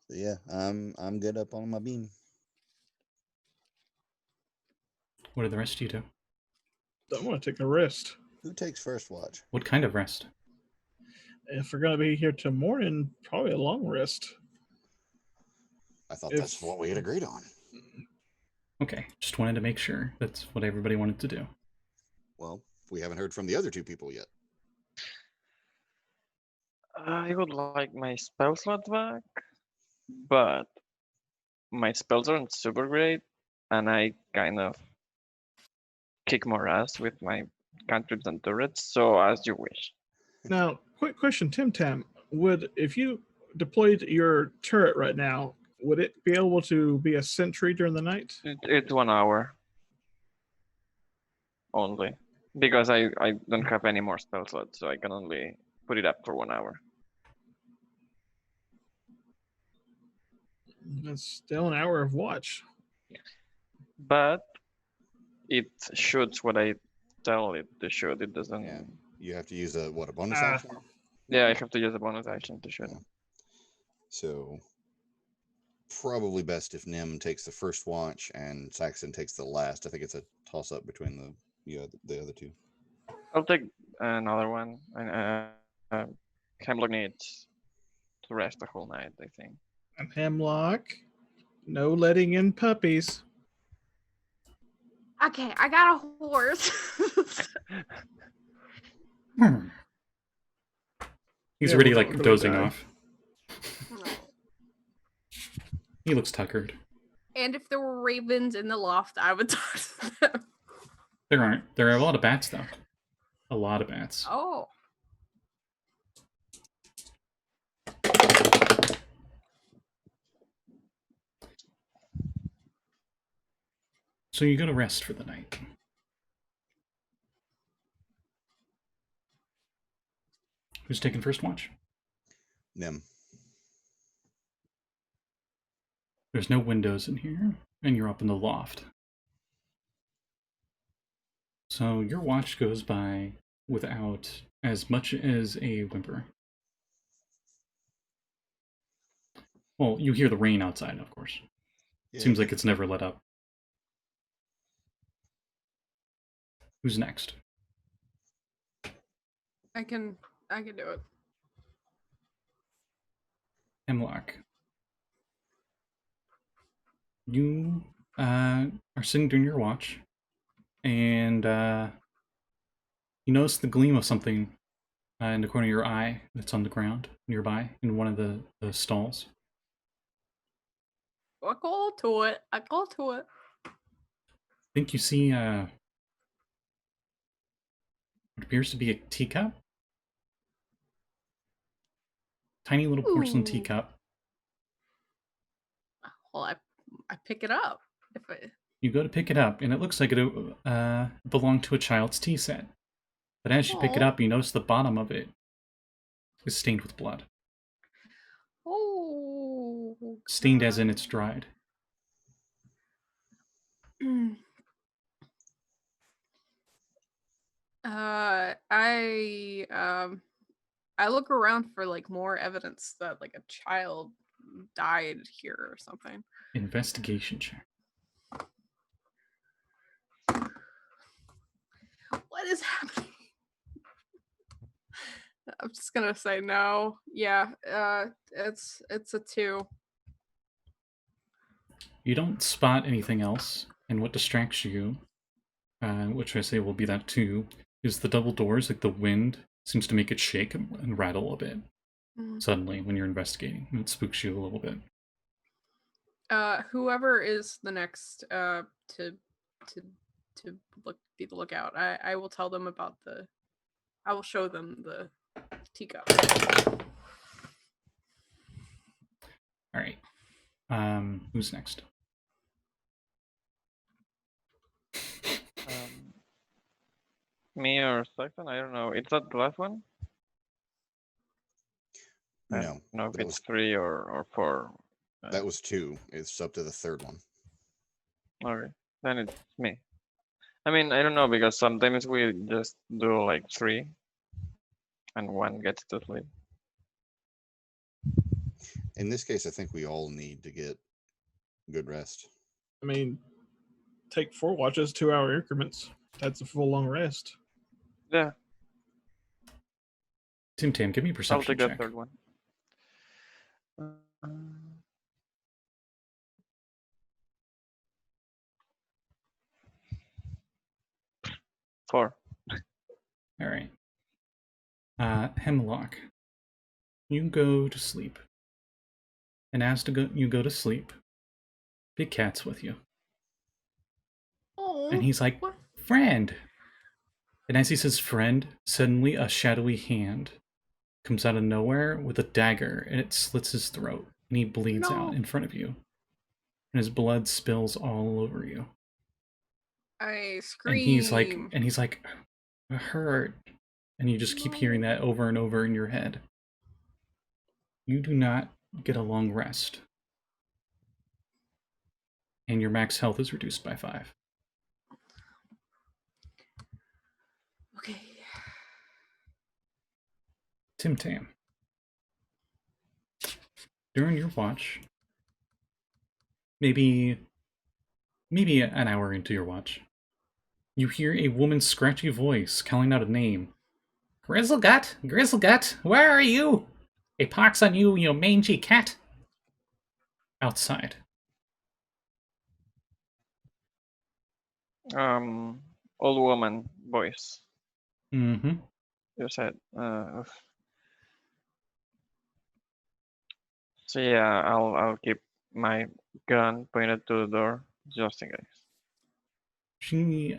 Yeah, I'm good up on my beam. What do the rest of you do? I want to take a rest. Who takes first watch? What kind of rest? If we're going to be here till morning, probably a long rest. I thought that's what we had agreed on. Okay, just wanted to make sure that's what everybody wanted to do. Well, we haven't heard from the other two people yet. I would like my spell slot back, but my spells aren't super great, and I kind of kick more ass with my cantrips and turrets, so as you wish. Now, quick question, Tim-Tam. If you deployed your turret right now, would it be able to be a sentry during the night? It's 1 hour only. Because I don't have any more spell slots, so I can only put it up for 1 hour. That's still an hour of watch. But it shoots what I tell it to shoot. It doesn't. Yeah. You have to use a bonus Ah. action? Yeah, I have to use a bonus action to shoot. Yeah. So probably best if Nyhm takes the first watch and Saxton takes the last. I think it's a toss up between the other two. I'll take another one. Hemlock needs to rest the whole night, I think. And Hemlock, no letting in puppies. Okay, I got a horse. He's Yeah, already we're like gonna dozing die. off. He looks tuckered. And if there were ravens in the loft, I would talk to them. There aren't. There are a lot of bats though. A lot of bats. Oh. So you go to rest for the night. Who's taking first watch? Nyhm. There's no windows in here, and you're up in the loft. So your watch goes by without as much as a whimper. Well, you hear the rain outside, of course. Yeah. Seems like it's never let up. Who's next? I can do it. Hemlock. You are sitting during your watch, and you notice the gleam of something in the corner of your eye that's on the ground nearby in one of the stalls. I go to it. I go to it. I think you see what appears to be a teacup. Tiny little porcelain Ooh. teacup. Well, I pick it up. If I You go to pick it up, and it looks like it belonged to a child's tea set. But as you pick it Aw. up, you notice the bottom of it is stained with blood. Oh. Stained as in it's dried. I look around for like more evidence that like a child died here or something. Investigation check. What is happening? I'm just gonna say no. Yeah, it's a 2. You don't spot anything else, and what distracts you, which I say will be that too, is the double doors. Like the wind seems to make it shake and rattle a bit suddenly when you're investigating. And it spooks you a little bit. Whoever is the next to be the lookout, I will tell them about I will show them the teacup. All right. Who's next? Me or Saxton? I don't know. Is that the last one? I No. don't know if that it's was 3 or 4. that was 2. It's up to the third one. Okay, then it's me. I mean, I don't know, because sometimes we just do like 3 and 1 gets to sleep. In this case, I think we all need to get good rest. I mean, take 4 watches, 2-hour increments. That's a full long rest. Yeah, Tim-Tam, give me a I'll perception take that check. third one. 4. All right. Hemlock, you go to sleep. And as you go to sleep, Big Cat's with you. Oh, And he's like, what? friend. And as he says friend, suddenly a shadowy hand comes out of nowhere with a dagger, and it slits his throat, and he bleeds No. out in front of you. And his blood spills all over you. I scream. And he's like, hurt. And you just keep hearing that over and over in your head. You do not get a long rest. And your max health is reduced by 5. Okay. Tim-Tam. During your watch, maybe an hour into your watch, you hear a woman's scratchy voice calling out a name. Grizzlegut! Grizzlegut! Where are you? A pox on you, you mangy cat! Outside. Old woman voice. Mm-hmm. You said. So yeah, I'll keep my gun pointed to the door just in case. She,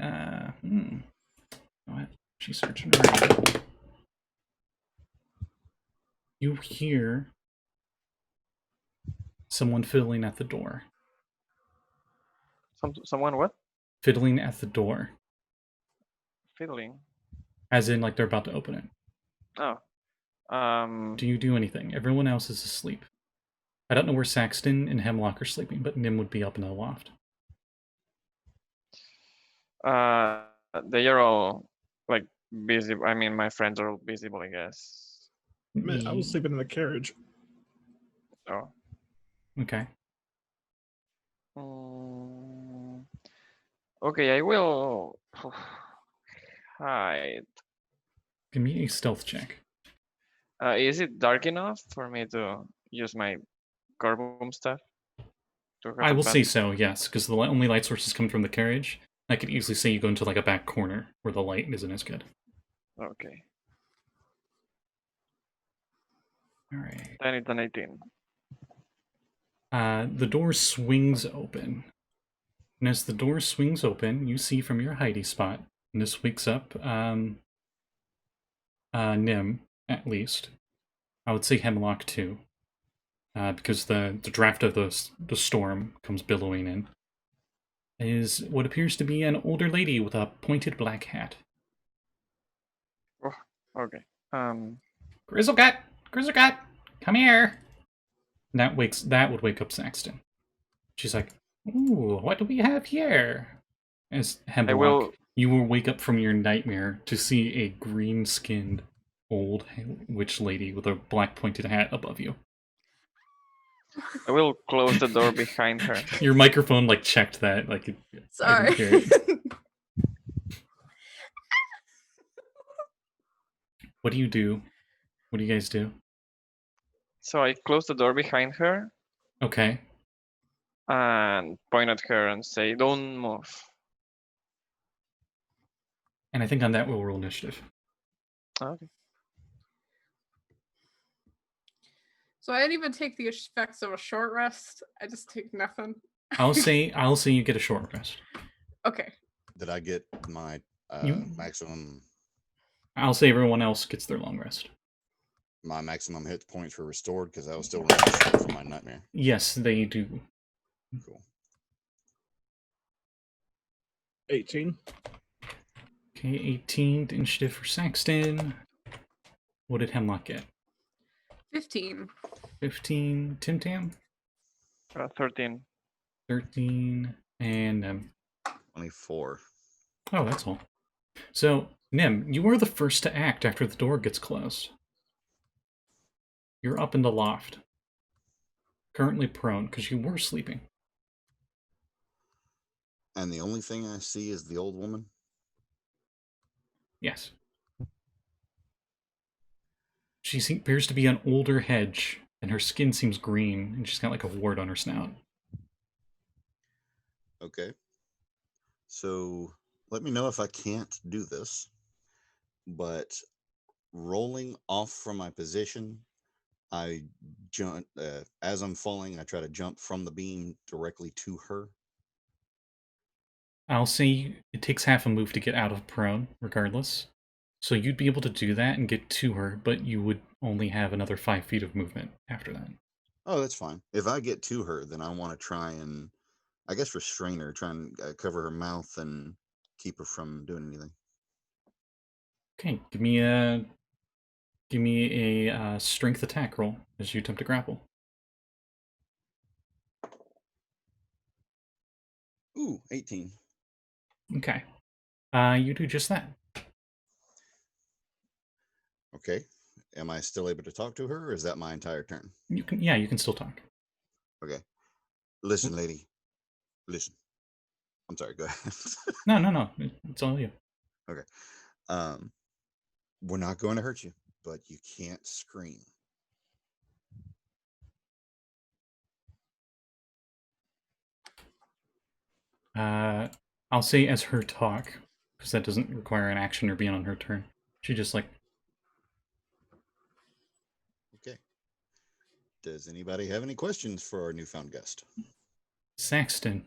what? She's searching around. You hear someone fiddling at the door. Someone what? Fiddling at the door. Fiddling. As in, like, they're about to open it. Oh. Do you do anything? Everyone else is asleep. I don't know where Saxton and Hemlock are sleeping, but Nyhm would be up in the loft. They are all like busy. I mean, my friends are all visible, I guess. I was sleeping in the carriage. Oh. Okay. Okay, I will hide. Give me a stealth check. Is it dark enough for me to use my Corvum stuff? I will say so, yes, because the only light source is coming from the carriage. I could easily say you go into like a back corner where the light isn't as good. Okay. All right. Then it's an 18. The door swings open. And as the door swings open, you see from your hidey spot, and this wakes up Nyhm, at least. I would say Hemlock too. Because the draft of the storm comes billowing in. Is what appears to be an older lady with a pointed black hat. Oh, okay. Grizzlegut! Grizzlegut! Come here! And that would wake up Saxton. She's like, ooh, what do we have here? As Hemlock, you will wake up from your nightmare to see a green-skinned old witch lady with a black pointed hat above you. I will close the door behind her. Your microphone like checked that. Like, sorry. I didn't hear it. What do you do? What do you guys do? So I close the door behind her. Okay. And point at her and say, "Don't move." And I think on that we'll roll initiative. Okay. So I didn't even take the effects of a short rest. I just take nothing. I'll say you get a short rest. Okay. Did I get my maximum? I'll say everyone else gets their long rest. My maximum hit points were restored because I was still running short from my nightmare. Yes, they do. Cool. 18. Okay, 18 initiative for Saxton. What did Hemlock get? 15. 15. Tim-Tam? 13. 13. And 24. Oh, that's all. So, Nyhm, you are the first to act after the door gets closed. You're up in the loft. Currently prone, because you were sleeping. And the only thing I see is the old woman? Yes. She appears to be an older hedge, and her skin seems green, and she's got like a wart on her snout. Okay. So, let me know if I can't do this, but rolling off from my position, I jump, as I'm falling, I try to jump from the beam directly to her. I'll say it takes half a move to get out of prone, regardless. So you'd be able to do that and get to her, but you would only have another 5 feet of movement after that. Oh, that's fine. If I get to her, then I want to try and, I guess, restrain her, try and cover her mouth and keep her from doing anything. Okay, give me a strength attack roll as you attempt to grapple. Ooh, 18. Okay. You do just that. Okay. Am I still able to talk to her, or is that my entire turn? You can still talk. Okay. Listen, lady. Listen. I'm sorry, go ahead. No. It's all you. Okay. We're not going to hurt you, but you can't scream. I'll say as her talk, because that doesn't require an action or being on her turn. She just like... Okay. Does anybody have any questions for our newfound guest? Saxton.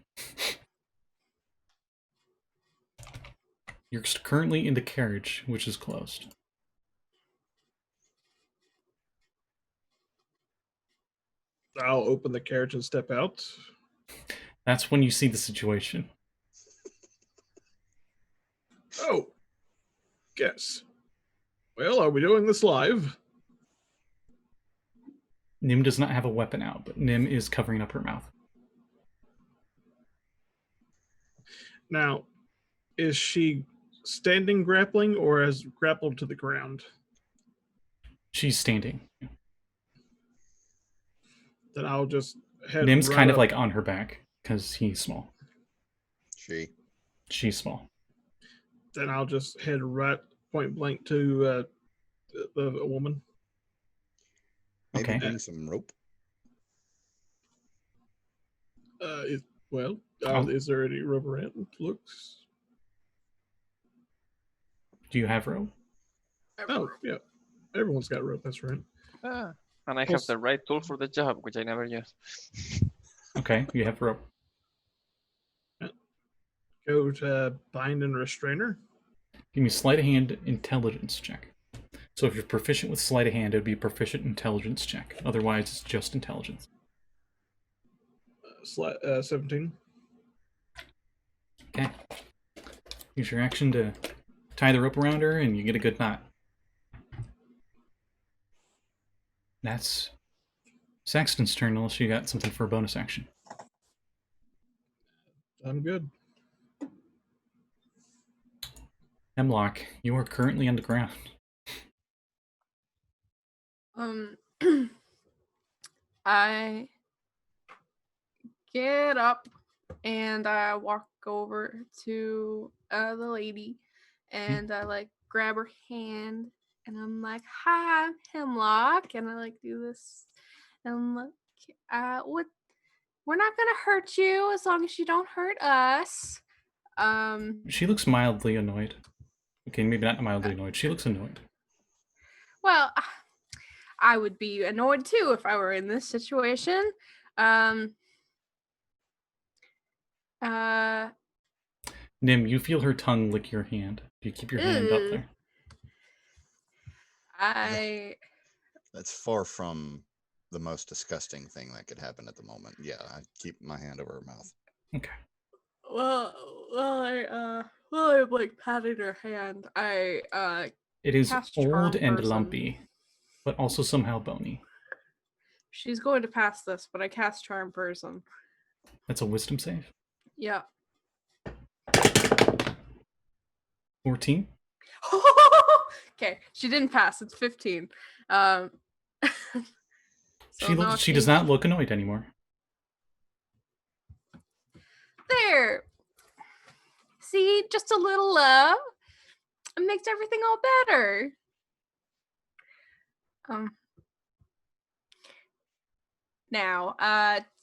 You're currently in the carriage, which is closed. I'll open the carriage and step out. That's when you see the situation. Oh. Guess. Well, are we doing this live? Nyhm does not have a weapon out, but Nyhm is covering up her mouth. Now, is she standing grappling or has grappled to the ground? She's standing. Then I'll just head Nym's right kind of up. like on her back, because he's small. She's small. Then I'll just head right point blank to the woman. Maybe Okay. bring some rope. Is there any rope around? Looks. Do you have rope? Oh, yeah. Everyone's got rope, that's right. And I have the right tool for the job, which I never use. Okay, you have rope. Go to bind and restrainer. Give me a sleight of hand intelligence check. So if you're proficient with sleight of hand, it would be a proficient intelligence check. Otherwise, it's just intelligence. 17. Okay. Use your action to tie the rope around her, and you get a good knot. That's Saxton's turn, unless you got something for a bonus action. I'm good. Hemlock, you are currently on the ground. I get up and I walk over to the lady and I like grab her hand and I'm like, "Hi, I'm Hemlock," and I like do this and I'm like, "What? We're not gonna hurt you as long as you don't hurt us." She looks mildly annoyed. Okay, maybe not mildly annoyed. She looks annoyed. Well, I would be annoyed too if I were in this situation. Nyhm, you feel her tongue lick your hand. Do you keep your hand up there? That's far from the most disgusting thing that could happen at the moment. Yeah, I keep my hand over her mouth. Okay. I'm like patting her hand. It is cast old Charm and Person. lumpy, but also somehow bony. She's going to pass this, but I cast Charm Person. That's a wisdom save? Yeah. 14? Okay, she didn't pass. It's 15. She does not look annoyed anymore. There. See, just a little love. It makes everything all better. Now,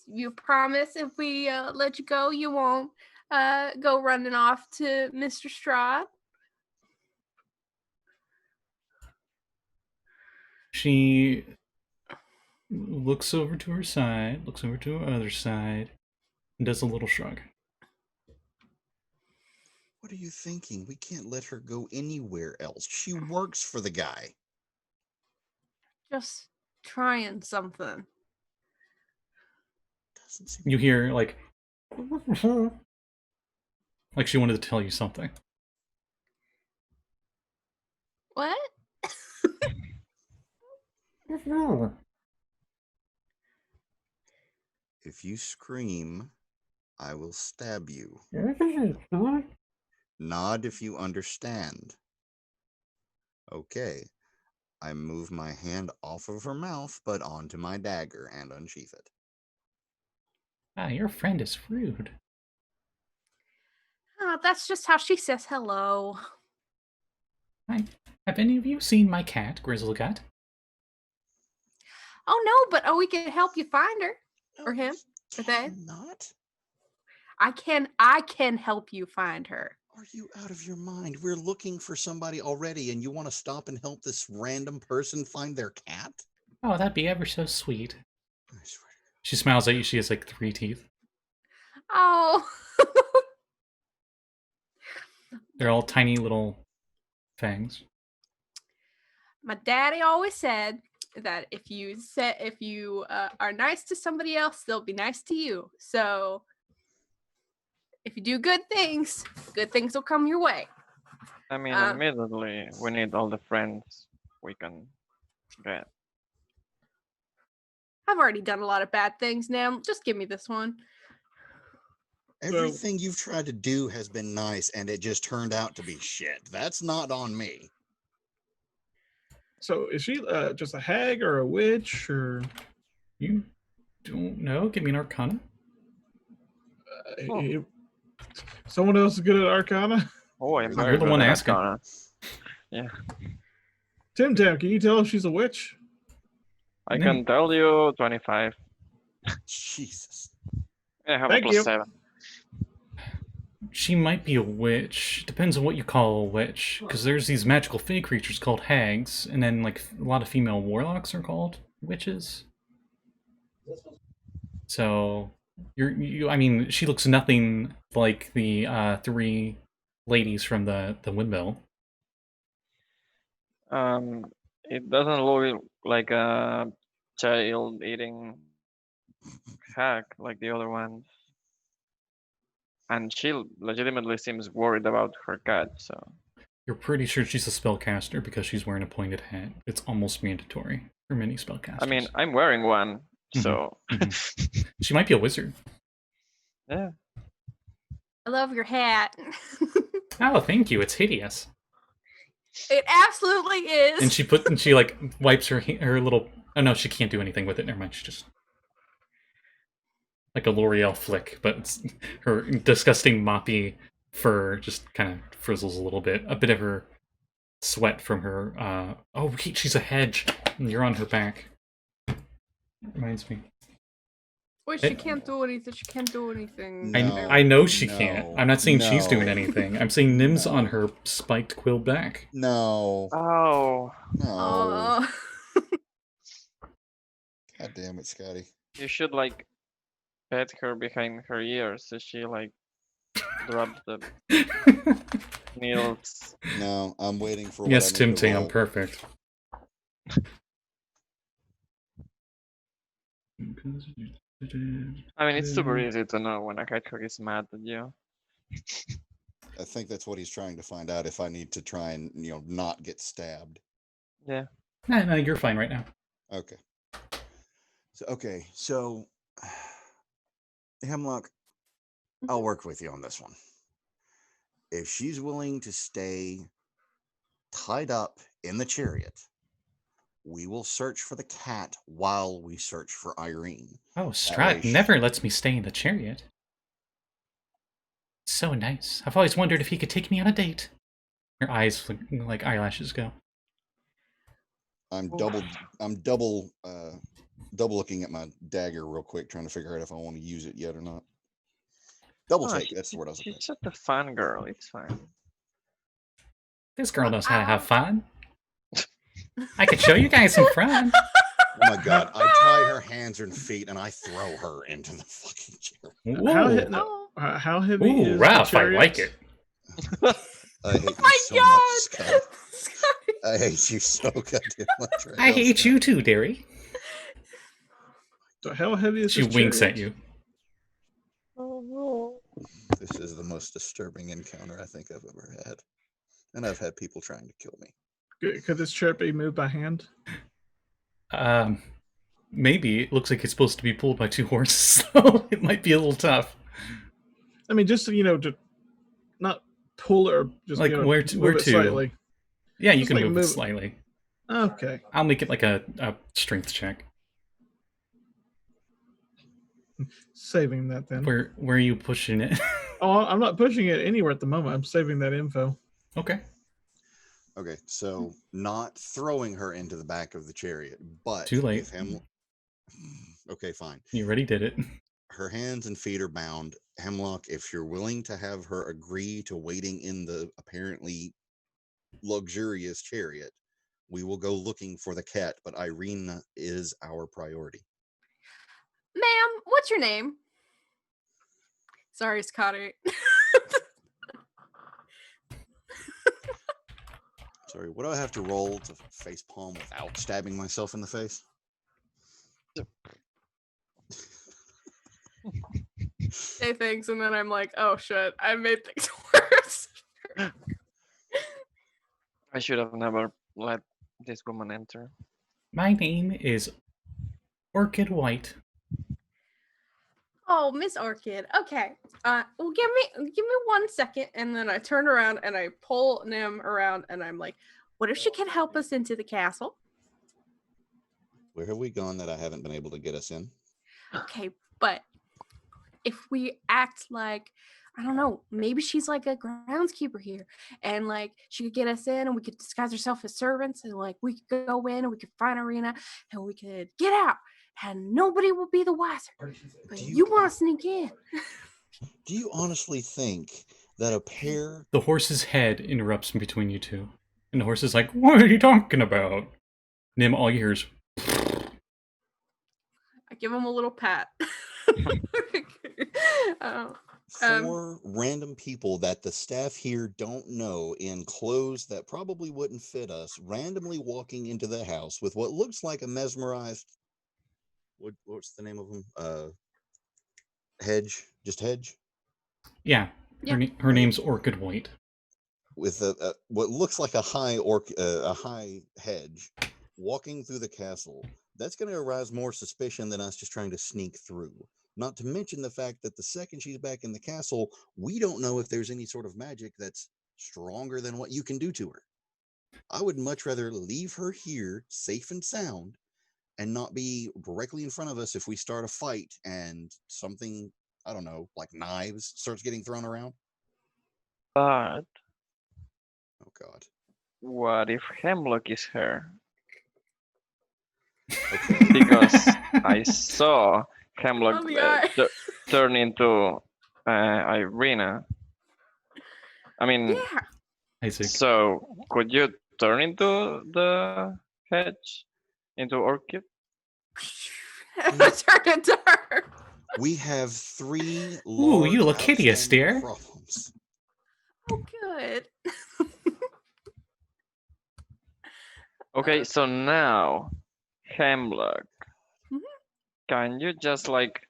you promise if we let you go, you won't go running off to Mr. Strahd? She looks over to her side, looks over to her other side, and does a little shrug. What are you thinking? We can't let her go anywhere else. She works for the guy. Just trying something. You hear, like she wanted to tell you something. What? If you scream, I will stab you. Nod if you understand. Okay. I move my hand off of her mouth, but onto my dagger and unsheath it. Ah, your friend is rude. Oh, that's just how she says hello. Hi. Have any of you seen my cat, Grizzlecat? Oh no, but we can help you find her. Or him. Or they. Not? I can help you find her. Are you out of your mind? We're looking for somebody already, and you want to stop and help this random person find their cat? Oh, that'd be ever so sweet. I swear. She smiles at you. She has like 3 teeth. Oh. They're all tiny little fangs. My daddy always said that if you are nice to somebody else, they'll be nice to you. So if you do good things will come your way. I mean, admittedly, we need all the friends we can get. I've already done a lot of bad things now. Just give me this one. Everything you've tried to do has been nice, and it just turned out to be shit. That's not on me. So is she just a hag or a witch or? You don't know? Give me an arcana. Someone else is good at arcana? Oh, I'm You're very the good one at asking. Arcana. Yeah. Tim-Tam, can you tell if she's a witch? I can tell you 25. Jesus. I have Thank a you. +7. She might be a witch. Depends on what you call a witch. Because there's these magical fey creatures called hags, and then like a lot of female warlocks are called witches. So I mean, she looks nothing like the 3 ladies from the windmill. It doesn't look like a child eating hack like the other ones. And she legitimately seems worried about her cat, so. You're pretty sure she's a spellcaster because she's wearing a pointed hat. It's almost mandatory for many spellcasters. I mean, I'm wearing one, so. She might be a wizard. Yeah. I love your hat. Oh, thank you. It's hideous. It absolutely is. And she like wipes her little. Oh no, she can't do anything with it. Never mind. She just like a L'Oreal flick, but it's, her disgusting moppy fur just kind of frizzles a little bit. A bit of her sweat from her. Oh, wait, she's a hedge. And you're on her back. Reminds me. Wait, she can't do anything. She can't do anything. No, I know she no, can't. I'm not saying she's doing no. anything. I'm saying Nym's on her spiked quill back. No. Oh. No. God damn it, Scotty. You should like pet her behind her ears so she like drops the needles. No, I'm waiting for what Yes, I need to Tim-Tam, roll. perfect. I mean, it's super easy to know when a hedgehog is mad at you. I think that's what he's trying to find out, if I need to try and, not get stabbed. Yeah. No, you're fine right now. Okay. So, Hemlock, I'll work with you on this one. If she's willing to stay tied up in the chariot, we will search for the cat while we search for Irene. Oh, Strahd never lets me stay in the chariot. So nice. I've always wondered if he could take me on a date. Her eyes like eyelashes go. I'm double looking at my dagger real quick, trying to figure out if I want to use it yet or not. Double take, that's the word I was looking She's just a fun girl, it's fine. This girl knows how to have fun. I could show you guys some fun. Oh my god, I tie her hands and feet and I throw her into the fucking chariot. How heavy is rough, the chariot? I like it. I hate you so much, Scott. I hate you so goddamn much right I now, hate Scott. you too, Derry. So how heavy is She this winks chariot? at you. This is the most disturbing encounter I think I've ever had. And I've had people trying to kill me. Could this chariot be moved by hand? Maybe. It looks like it's supposed to be pulled by 2 horses, so it might be a little tough. I mean, just to not pull it or just like where to? Slightly. Yeah, you just can move it slightly. Okay. I'll make it like a strength check. Saving that then. Where are you pushing it? Oh, I'm not pushing it anywhere at the moment. I'm saving that info. Okay. Okay, so not throwing her into the back of the chariot, but too late. Okay, fine. You already did it. Her hands and feet are bound. Hemlock, if you're willing to have her agree to waiting in the apparently luxurious chariot, we will go looking for the cat, but Irene is our priority. Ma'am, what's your name? Sorry, Scotty. Sorry, what do I have to roll to face palm without stabbing myself in the face? Say things, and then I'm like, oh shit, I made things worse. I should have never let this woman enter. My name is Orchid White. Oh, Miss Orchid. Okay. Well, give me 1 second, and then I turn around and I pull Nyhm around, and I'm like, "What if she can help us into the castle?" Where have we gone that I haven't been able to get us in? Okay, but if we act like, I don't know, maybe she's like a groundskeeper here, and like she could get us in, and we could disguise ourselves as servants, and like we could go in and we could find Arena, and we could get out, and nobody will be the wiser. But you want to sneak in. Do you honestly think that a pair... The horse's head interrupts between you two. And the horse is like, what are you talking about? Nyhm, all you hear is... I give him a little pat. Four random people that the staff here don't know in clothes that probably wouldn't fit us, randomly walking into the house with what looks like a mesmerized... What's the name of them? Hedge? Just Hedge? Yeah. Her name's Orchid White. With what looks like a high hedge walking through the castle. That's going to arouse more suspicion than us just trying to sneak through. Not to mention the fact that the second she's back in the castle, we don't know if there's any sort of magic that's stronger than what you can do to her. I would much rather leave her here safe and sound and not be directly in front of us if we start a fight and something, I don't know, like knives starts getting thrown around. But oh god, what if Hemlock is her? Okay. Because I saw Hemlock turn into Irina. I mean, yeah. Isaac. So could you turn into the hedge? Into Orchid? Turn into her. We have 3 Ooh, you look hideous, dear. Problems. Oh, good. Okay, so now, Hemlock, can you just like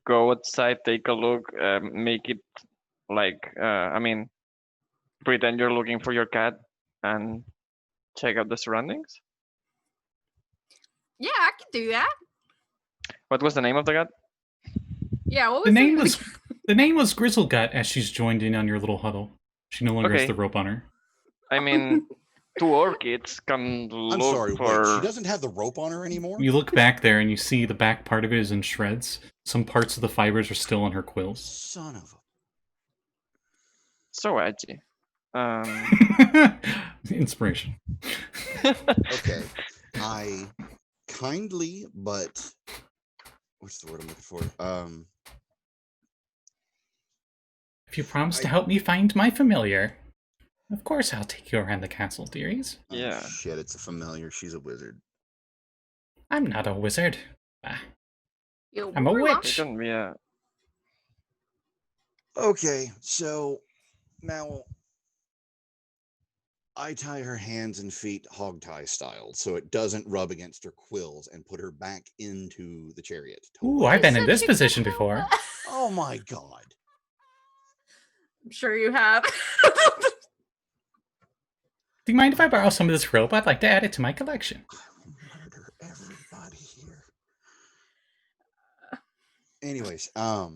go outside, take a look, make it like, I mean, pretend you're looking for your cat and check out the surroundings? Yeah, I can do that. What was the name of the cat? Yeah, what was the name was Grizzlegut as she's joined in on your little huddle. She no longer has the rope on her. I mean, 2 orchids can look I'm sorry, for... wait, she doesn't have the rope on her anymore? You look back there and you see the back part of it is in shreds. Some parts of the fibers are still on her quills. Son of a... So edgy. Inspiration. Okay. I kindly, but... What's the word I'm looking for? If you promise to help me find my familiar, of course I'll take you around the castle, dearies. Yeah. Oh, shit, it's a familiar. She's a wizard. I'm not a wizard. Yo, I'm a Warlock. witch. It shouldn't be a... Okay, so now I tie her hands and feet hogtie style so it doesn't rub against her quills and put her back into the chariot. Ooh, I've been in this position before. Oh my god. I'm sure you have. Do you mind if I borrow some of this rope? I'd like to add it to my collection. I will murder everybody here. Anyways, I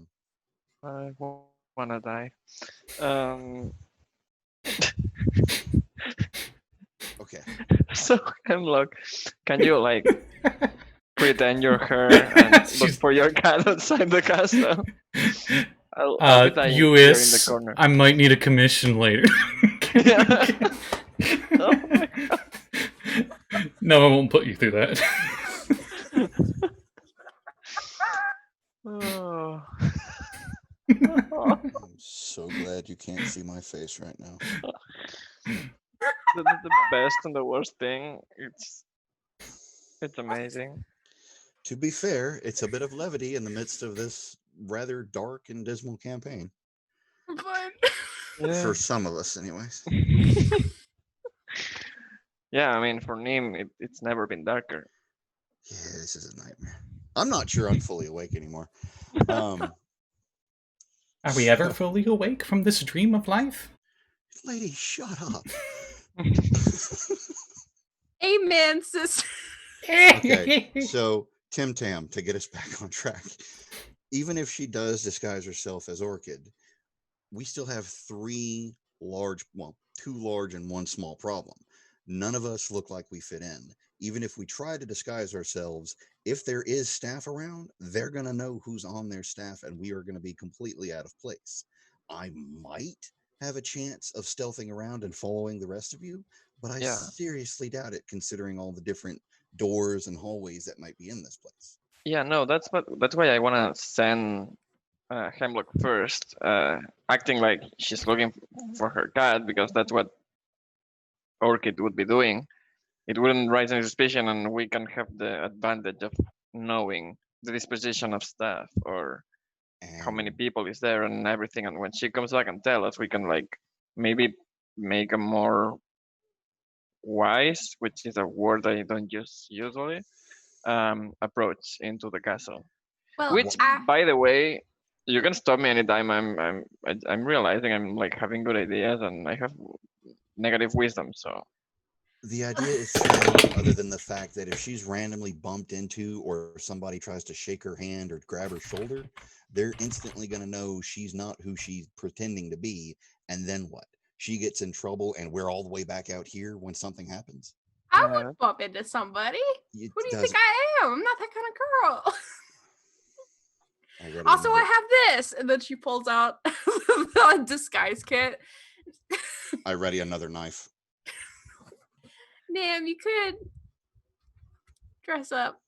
wanna die. Okay. So Hemlock, can you like pretend you're her and look for your cat outside the castle? I'll be dying here in the Lluis, corner. I might need a commission later. Yeah. Oh my God. No, I won't put you through that. Oh. I'm so glad you can't see my face right now. The best and the worst thing. It's amazing. To be fair, it's a bit of levity in the midst of this rather dark and dismal campaign. But Yeah. For some of us, anyways. Yeah, I mean, for Nyhm, it's never been darker. Yeah, this is a nightmare. I'm not sure I'm fully awake anymore. Are we ever fully awake from this dream of life? Lady, shut up. amen, sister. Okay, so Tim-Tam, to get us back on track. Even if she does disguise herself as Orchid, we still have two large and one small problem. None of us look like we fit in. Even if we try to disguise ourselves, if there is staff around, they're going to know who's on their staff, and we are going to be completely out of place. I might have a chance of stealthing around and following the rest of you, but I seriously doubt it, considering all the different doors and hallways that might be in this place. Yeah, no, that's why I want to send Hemlock first, acting like she's looking for her cat, because that's what Orchid would be doing. It wouldn't raise any suspicion, and we can have the advantage of knowing the disposition of staff or how many people is there and everything. And when she comes back and tell us, we can like maybe make a more wise, which is a word I don't use usually, approach into the castle. Well, Which, by the way, you can stop me anytime. I'm realizing I'm like having good ideas and I have negative wisdom. So the idea is fine, other than the fact that if she's randomly bumped into, or somebody tries to shake her hand or grab her shoulder, they're instantly going to know she's not who she's pretending to be. And then what? She gets in trouble and we're all the way back out here when something happens? I would bump into somebody. Who do you think I am? I'm not that kind of girl. Also, I have this. And then she pulls out the disguise kit. I ready another knife. Nyhm, you could dress up.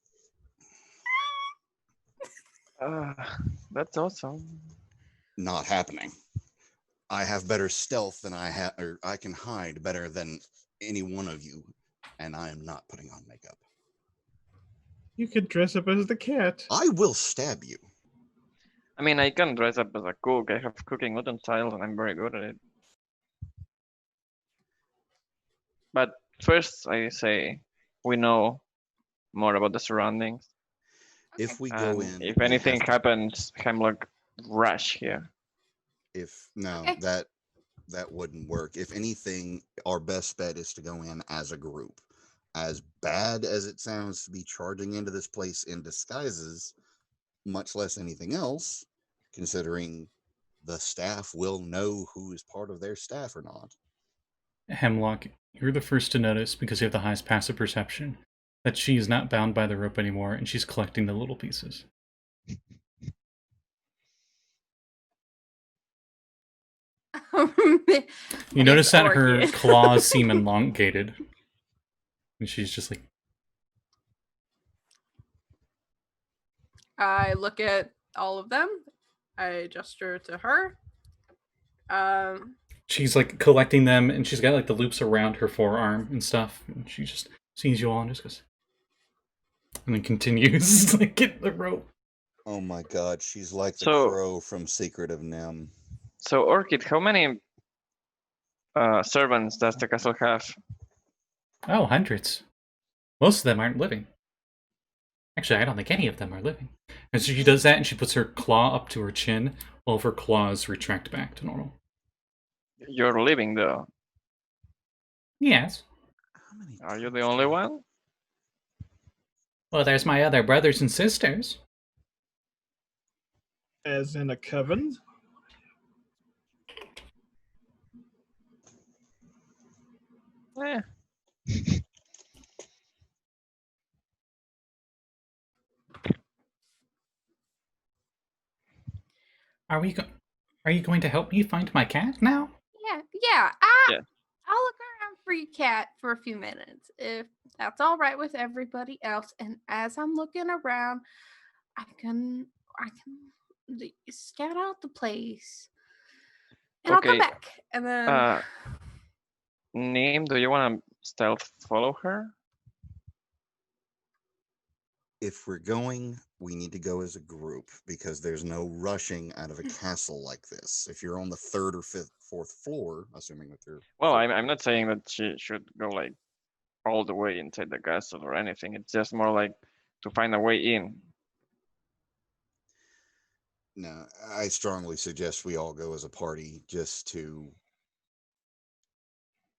That's awesome. Not happening. I have better stealth than I have, or I can hide better than any one of you, and I am not putting on makeup. You could dress up as the cat. I will stab you. I mean, I can dress up as a cook. I have cooking utensils, and I'm very good at it. But first, I say we know more about the surroundings. If we go in, if anything happens, Hemlock rush here. That wouldn't work. If anything, our best bet is to go in as a group. As bad as it sounds to be charging into this place in disguises, much less anything else, considering the staff will know who is part of their staff or not. Hemlock, you're the first to notice, because you have the highest passive perception, that she is not bound by the rope anymore, and she's collecting the little pieces. You notice that her claws seem elongated. And she's just like... I look at all of them. I gesture to her. She's like collecting them, and she's got like the loops around her forearm and stuff. And she just sees you all and just goes... And then continues to like, get the rope. Oh my god, she's like the crow from Secret of Nyhm. So, Orchid, how many servants does the castle have? Oh, hundreds. Most of them aren't living. Actually, I don't think any of them are living. And so she does that, and she puts her claw up to her chin, while her claws retract back to normal. You're living, though. Yes. Are you the only one? Well, there's my other brothers and sisters. As in a coven? Eh. Are you going to help me find my cat now? Yeah. Yeah. I'll look around for your cat for a few minutes, if that's all right with everybody else. And as I'm looking around, I can scout out the place, and I'll come Okay. back. And then Nyhm, do you want to stealth follow her? If we're going, we need to go as a group because there's no rushing out of a castle like this. If you're on the 3rd or 4th floor, assuming that they're... Well, I'm not saying that she should go like all the way inside the castle or anything. It's just more like to find a way in. No, I strongly suggest we all go as a party just to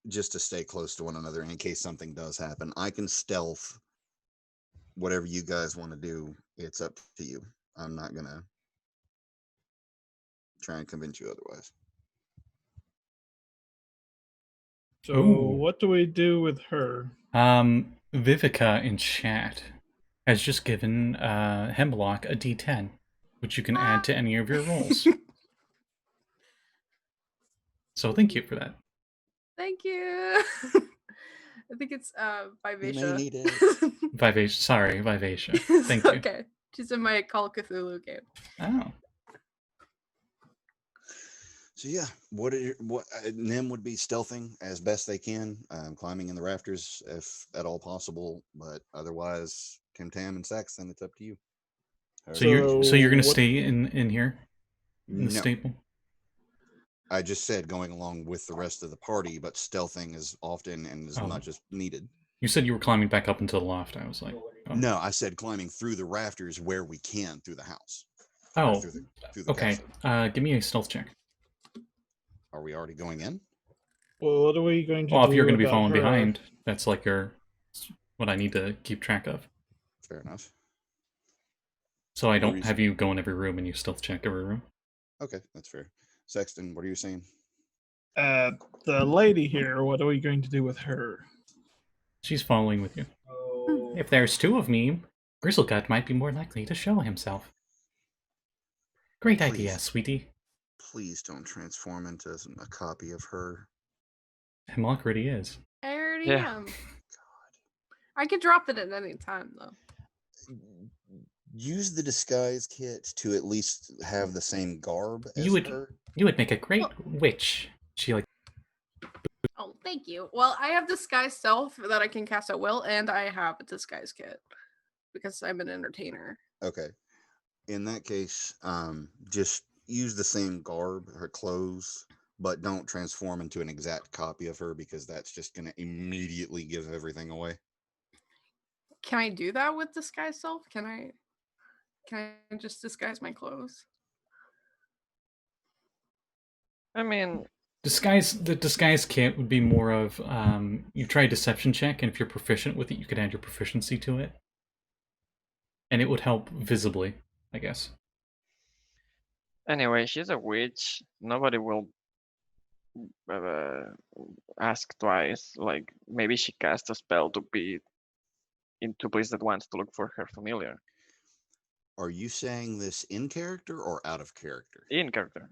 stay close to one another in case something does happen. I can stealth. Whatever you guys want to do, it's up to you. I'm not gonna try and convince you otherwise. So Ooh. what do we do with her? Vivica in chat has just given Hemlock a D10, which you can add to any of your rolls. So thank you for that. Thank you. I think it's Vivacia. You may need it. Vivacia. Sorry, Vivacia. Thank you. Okay. She's in my Call of Cthulhu game. Oh. So yeah, what Nyhm would be stealthing as best they can, climbing in the rafters if at all possible, but otherwise, Tim-Tam and Saxton, it's up to you. So you're gonna what- stay in here in the No, stable? I just said going along with the rest of the party, but stealthing as often and as much as needed. You said you were climbing back up into the loft. I was like, oh. No, I said climbing through the rafters where we can through the house. Oh, Through the okay. castle. Give me a stealth check. Are we already going in? Well, what are we going to do? Well, if you're going to be about falling her? behind, that's like what I need to keep track of. Fair enough. So I What don't were you have you go in every room and you stealth check every room. Okay, that's fair. Saxton, what are you saying? The lady here, what are we going to do with her? She's following with you. Oh. If there's 2 of me, Grizzlegut might be more likely to show himself. Great idea, Please. sweetie. Please don't transform into a copy of her. Hemlock already is. I already Yeah. am. I could drop it at any time, though. Use the disguise kit to at least have the same garb as You would- her. You would make a great witch. She like. Oh, thank you. Well, I have disguise self that I can cast at will, and I have a disguise kit because I'm an entertainer. Okay. In that case, just use the same garb, her clothes, but don't transform into an exact copy of her because that's just going to immediately give everything away. Can I do that with disguise self? Can I just disguise my clothes? I mean, The disguise kit would be more of you try a deception check, and if you're proficient with it, you could add your proficiency to it, and it would help visibly, I guess. anyway, she's a witch. Nobody will ask twice. Like maybe she cast a spell to be in 2 places at once to look for her familiar. Are you saying this in character or out of character? In character.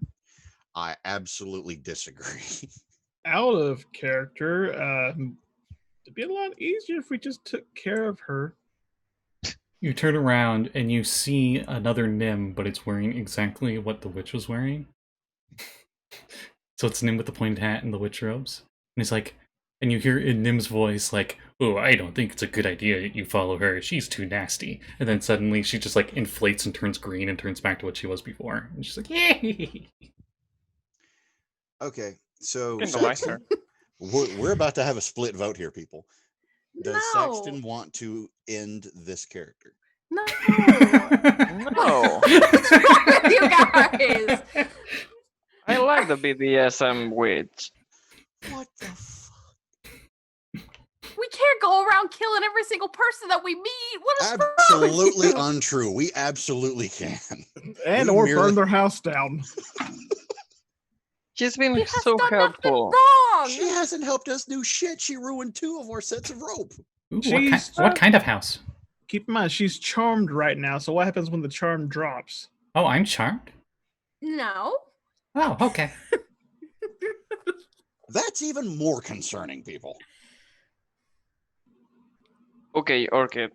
I absolutely disagree. Out of character, it'd be a lot easier if we just took care of her. You turn around and you see another Nyhm, but it's wearing exactly what the witch was wearing. So it's Nyhm with the pointed hat and the witch robes. And it's like, and you hear in Nym's voice like, "Oh, I don't think it's a good idea that you follow her. She's too nasty." And then suddenly she just like inflates and turns green and turns back to what she was before. And she's like, "Yay!" Okay, so Kinda like Saxton, we're about to have a split vote here, people. Does No. Saxton want to end this character? No. No. What's wrong with you guys? I like the BDSM witch. What the fuck? around killing every single person that we meet. What is Absolutely wrong with you? untrue. We absolutely can. And We or merely- burn their house down. She's been She has so done helpful. nothing wrong. She hasn't helped us do shit. She ruined 2 of our sets of rope. Ooh, She's what kind of house? Keep in mind, she's charmed right now. So what happens when the charm drops? Oh, I'm charmed? No. Oh, okay. That's even more concerning, people. Okay, Orchid.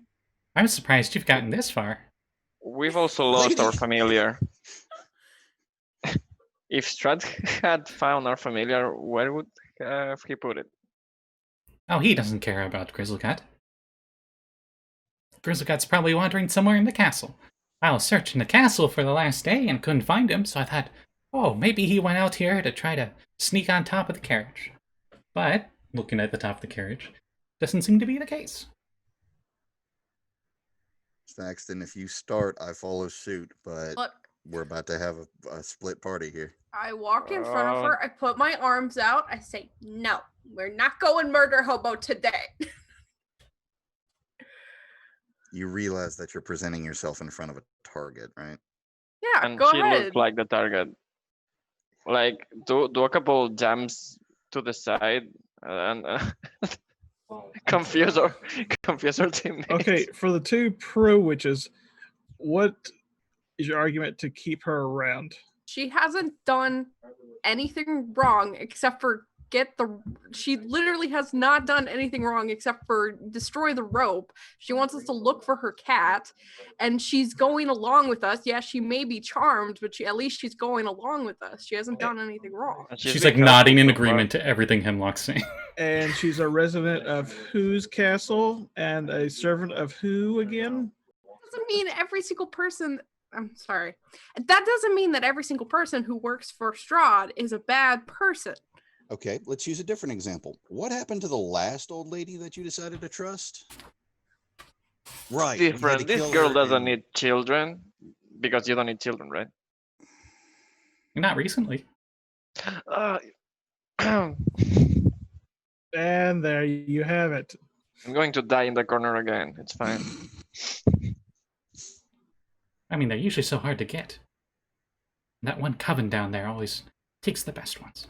I'm surprised you've gotten this far. We've also lost our Lady. familiar. If Strahd had found our familiar, where would he put it? Oh, he doesn't care about Grizzlecut. Grizzlecut's probably wandering somewhere in the castle. I was searching the castle for the last day and couldn't find him, so I thought, oh, maybe he went out here to try to sneak on top of the carriage. But, looking at the top of the carriage, doesn't seem to be the case. Saxton, if you start, I follow suit, but Look, we're about to have a split party here. I walk in front of her. I put my arms out. I say, no, we're not going murder hobo today. You realize that you're presenting yourself in front of a target, right? Yeah, And go she ahead. looked like the target. Like, do a couple jumps to the side and confuse our teammates. Okay, for the 2 pro witches, what is your argument to keep her around? She hasn't done anything wrong except for she literally has not done anything wrong except for destroy the rope. She wants us to look for her cat, and she's going along with us. Yeah, she may be charmed, but at least she's going along with us. She hasn't done anything wrong. And She's been like nodding in helpful so far. agreement to everything Hemlock's saying. And she's a resident of whose castle and a servant of who again? Doesn't mean every single person. I'm sorry. That doesn't mean that every single person who works for Strahd is a bad person. Okay, let's use a different example. What happened to the last old lady that you decided to trust? Right. we had to Different. This kill girl her doesn't and- need children because you don't need children, right? Not recently. I'm And there you have it. going to die in the corner again. It's fine. I mean, they're usually so hard to get. That one coven down there always takes the best ones.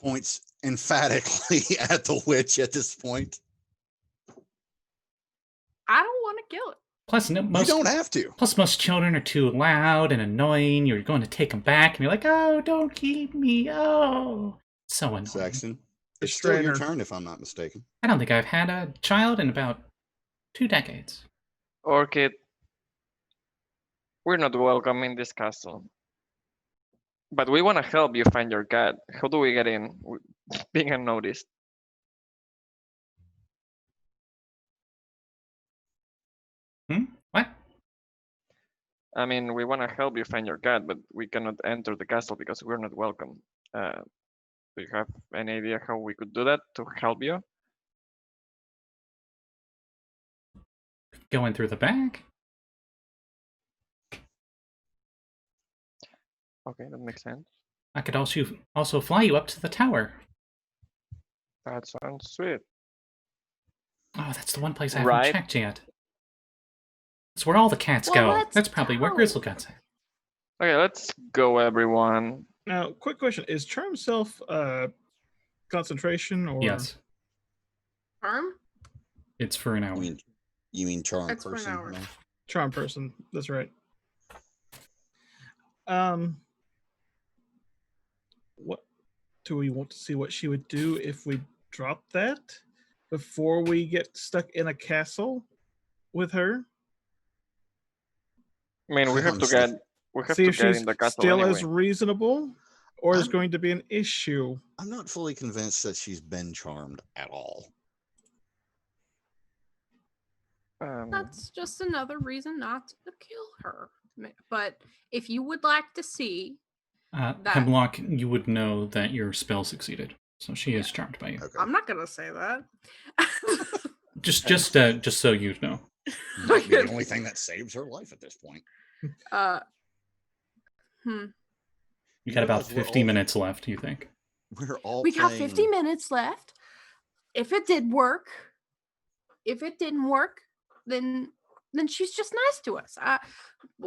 Points emphatically at the witch at this point. I don't want to kill it. Plus, You don't have to. Plus, most children are too loud and annoying. You're going to take them back, and you're like, oh, don't keep me. Oh. So annoying. Saxton, The it's still your strainer. turn if I'm not mistaken. I don't think I've had a child in about 2 decades. Orchid, we're not welcome in this castle. But we want to help you find your cat. How do we get in being unnoticed? What? I mean, we want to help you find your cat, but we cannot enter the castle because we're not welcome. Do you have any idea how we could do that to help you? Going through the back? Okay, that makes sense. I could also fly you up to the tower. That sounds sweet. Oh, that's the one place I haven't Right. checked yet. It's where all the cats Well, go. let's That's probably where go. Grizzlecut's at. Okay, let's go, everyone. Now, quick question: is charm self concentration or Yes, Charm? it's for an hour. You mean charm That's for an person? hour. no? charm person? That's right. What do we want to see what she would do if we drop that before we get stuck in a castle with her? I mean, we have to Honestly. get See to if get she's in the castle still anyway. as reasonable, or is I'm- going to be an issue. I'm not fully convinced that she's been charmed at all. That's just another reason not to kill her. But if you would like to see, that- Hemlock, you would know that your spell succeeded, so she is charmed by you. Okay. I'm not gonna say that. Just so you know. Might be the only thing that saves her life at this point. You got about realize we're 50 all- minutes left, you think? We're all We got playing- 50 minutes left. if it did work, if it didn't work, then she's just nice to us.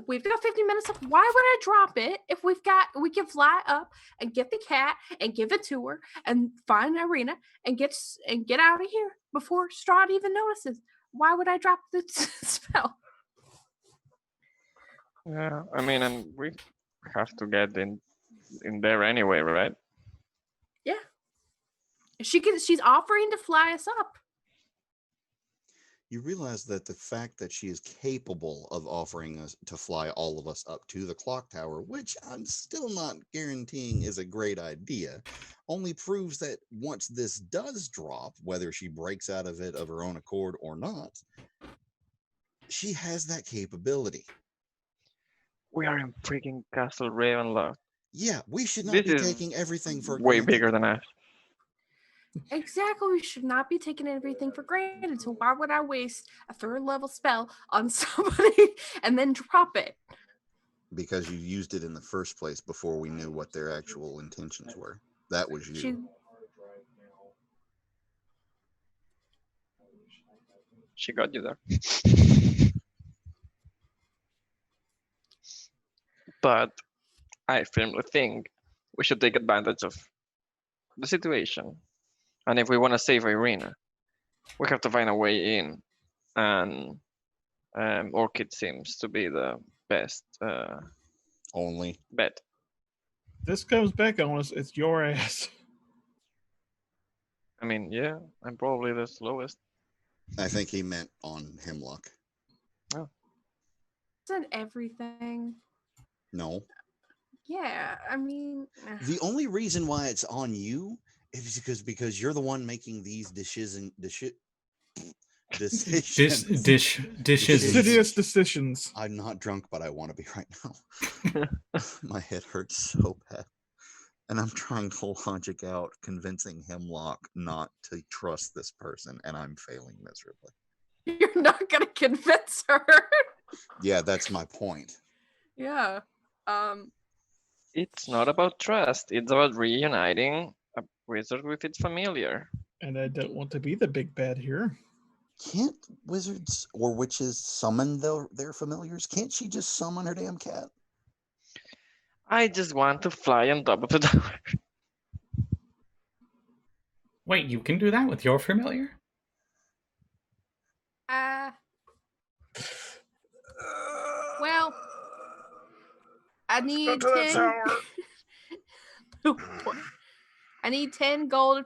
We've got 50 minutes left. Why would I drop it if we can fly up and get the cat and give it to her and find Irina and get out of here before Strahd even notices? Why would I drop the spell? Yeah, I mean, and we have to get in there anyway, right? Yeah. She's offering to fly us up. You realize that the fact that she is capable of offering us to fly all of us up to the clock tower, which I'm still not guaranteeing is a great idea, only proves that once this does drop, whether she breaks out of it of her own accord or not, she has that capability. We are in freaking Castle Ravenloft. Yeah, we should not be taking everything for way granted. bigger than us. Exactly, we should not be taking everything for granted. So why would I waste a 3rd level spell on somebody and then drop it? Because you used it in the first place before we knew what their actual intentions were. That was you. She got you there. But I firmly think we should take advantage of the situation. And if we want to save Irina, we have to find a way in. And Orchid seems to be the best only bet. This comes back on us. It's your ass. I mean, yeah, I'm probably the slowest. I think he meant on Hemlock. Oh. Isn't everything? No. Yeah, I mean... The only reason why it's on you is because you're the one making these decisions. Dishes. Insidious decisions. I'm not drunk, but I want to be right now. My head hurts so bad. And I'm trying to logic out convincing Hemlock not to trust this person, and I'm failing miserably. You're not going to convince her. Yeah, that's my point. Yeah. It's not about trust. It's about reuniting a wizard with its familiar. And I don't want to be the big bad here. Can't wizards or witches summon their familiars? Can't she just summon her damn cat? I just want to fly on top of the tower. Wait, you can do that with your familiar? Well, I need 10. I need 10 gold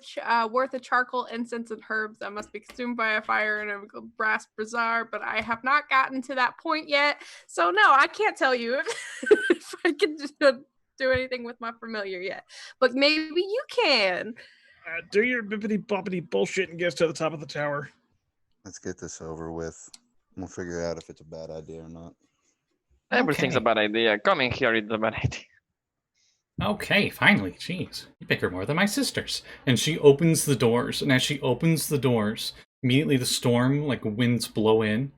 worth of charcoal, incense, and herbs that must be consumed by a fire in a brass brazier, but I have not gotten to that point yet. So no, I can't tell you if I can do anything with my familiar yet. But maybe you can. Do your bippity boppity bullshit and get us to the top of the tower. Let's get this over with. We'll figure out if it's a bad idea or not. Everything's a bad idea. Coming here is a bad idea. Okay, finally. Jeez. You pick her more than my sisters. And she opens the doors. And as she opens the doors, immediately the storm, like winds blow in.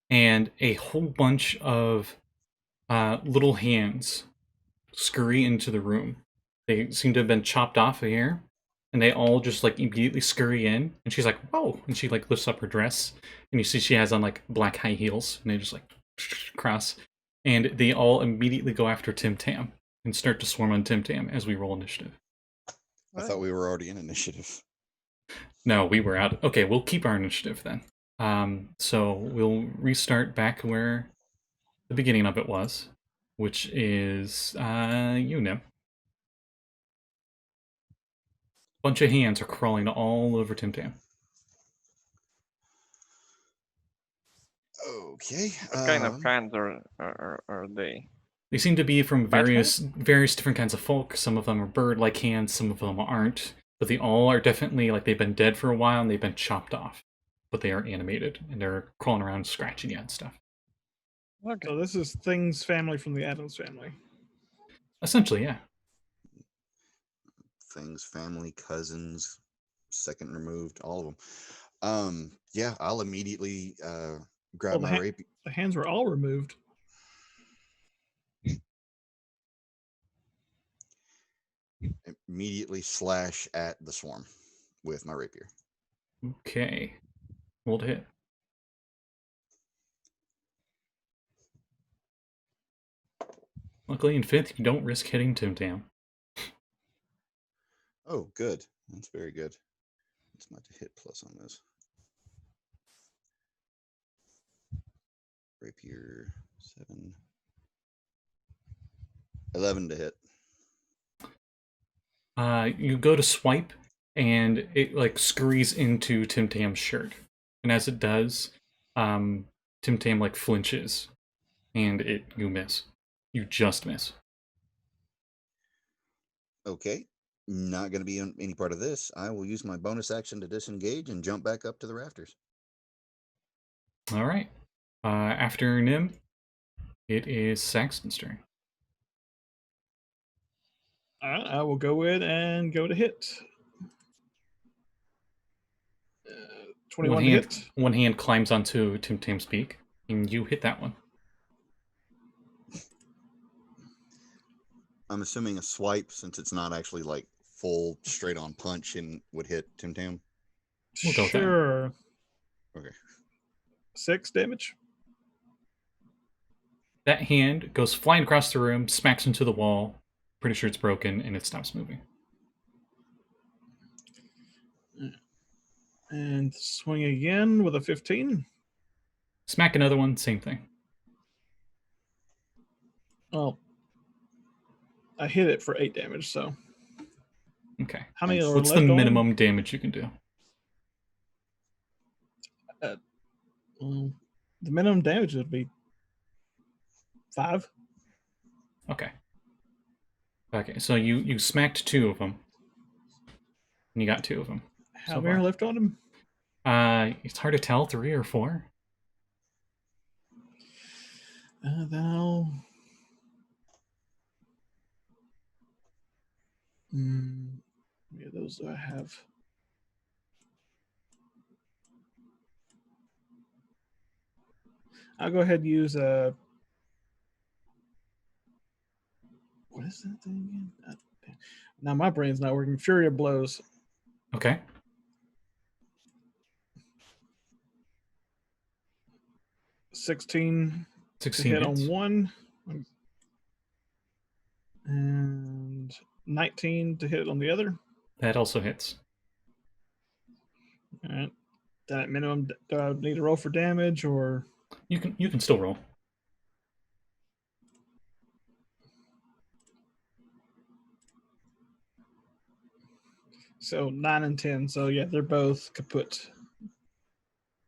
And a whole bunch of little hands scurry into the room. They seem to have been chopped off of here. And they all just like immediately scurry in. And she's like, whoa. And she like lifts up her dress. And you see she has on like black high heels. And they just like cross. And they all immediately go after Tim-Tam. And start to swarm on Tim-Tam as we roll initiative. I thought we were already in initiative. No, we were out. Okay, we'll keep our initiative then. So we'll restart back where the beginning of it was, which is Nyhm. Bunch of hands are crawling all over Tim-Tam. Okay. What kind of hands are they? They seem to be from various different kinds of folk. Some of them are bird-like hands, some of them aren't. But they all are definitely, like, they've been dead for a while and they've been chopped off. But they are animated, and they're crawling around scratching you and stuff. Okay. So this is Thing's family from the Adams family. Essentially, yeah. Thing's family, cousins, second removed, all of them. Yeah, I'll immediately grab my rapier. The hands were all removed. Immediately slash at the swarm with my rapier. Okay. Roll to hit. Luckily, in 5th, you don't risk hitting Tim-Tam. Oh, good. That's very good. What's my hit plus on this? Rapier 7. 11 to hit. You go to swipe, and it like scurries into Tim-Tam's shirt. And as it does, Tim-Tam like flinches, and you miss. You just miss. Okay. Not going to be in any part of this. I will use my bonus action to disengage and jump back up to the rafters. All right. After Nyhm, it is Saxton's turn. All right, I will go in and go to hit. 21 to hit. One hand climbs onto Tim-Tam's beak, and you hit that one. I'm assuming a swipe, since it's not actually like full straight on punch, and would hit Tim-Tam. We'll go with that. Sure. Okay. 6 damage. That hand goes flying across the room, smacks into the wall. Pretty sure it's broken, and it stops moving. And swing again with a 15. Smack another one, same thing. Oh, I hit it for 8 damage, so. Okay. How many are What's left the on? minimum damage you can do? The minimum damage would be 5. Okay. Okay, so you smacked 2 of them. And you got 2 of them. How many are left on him? It's hard to tell, 3 or 4. Then I'll... yeah, those do I have. I'll go ahead and use a... What is that thing again? Now my brain's not working. Fury of Blows. Okay. 16 to 16 hit hits. on one. And 19 to hit on the other. That also hits. All right. That minimum, do I need to roll for damage, or? You can still roll. So 9 and 10. So yeah, they're both kaput.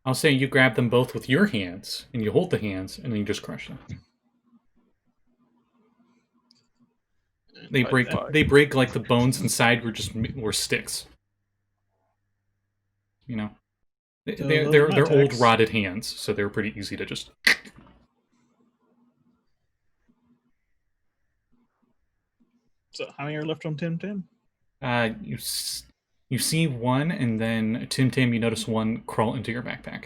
I'll say you grab them both with your hands, and you hold the hands, and then you just crush them. They break like the bones inside were sticks. You know, they're old rotted hands, so they're pretty easy to just. So how many are left on Tim-Tam? You see one, and then Tim-Tam, you notice one crawl into your backpack.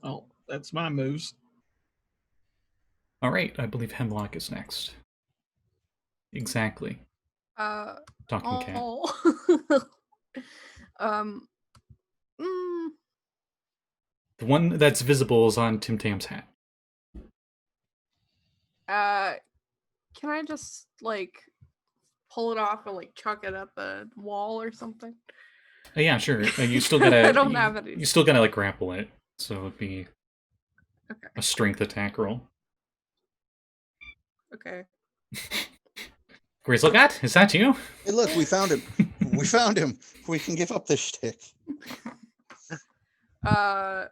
Oh, that's my moves. All right, I believe Hemlock is next. Exactly. Talking cat. The one that's visible is on Tim-Tam's hat. Can I just like pull it off and like chuck it at the wall or something? Yeah, sure. You still gotta. I don't have it. You still gotta like grapple it, so it'd be a strength attack roll. Okay. Grizzlegat, is that you? Hey, look, we found him. We found him. We can give up this shtick. For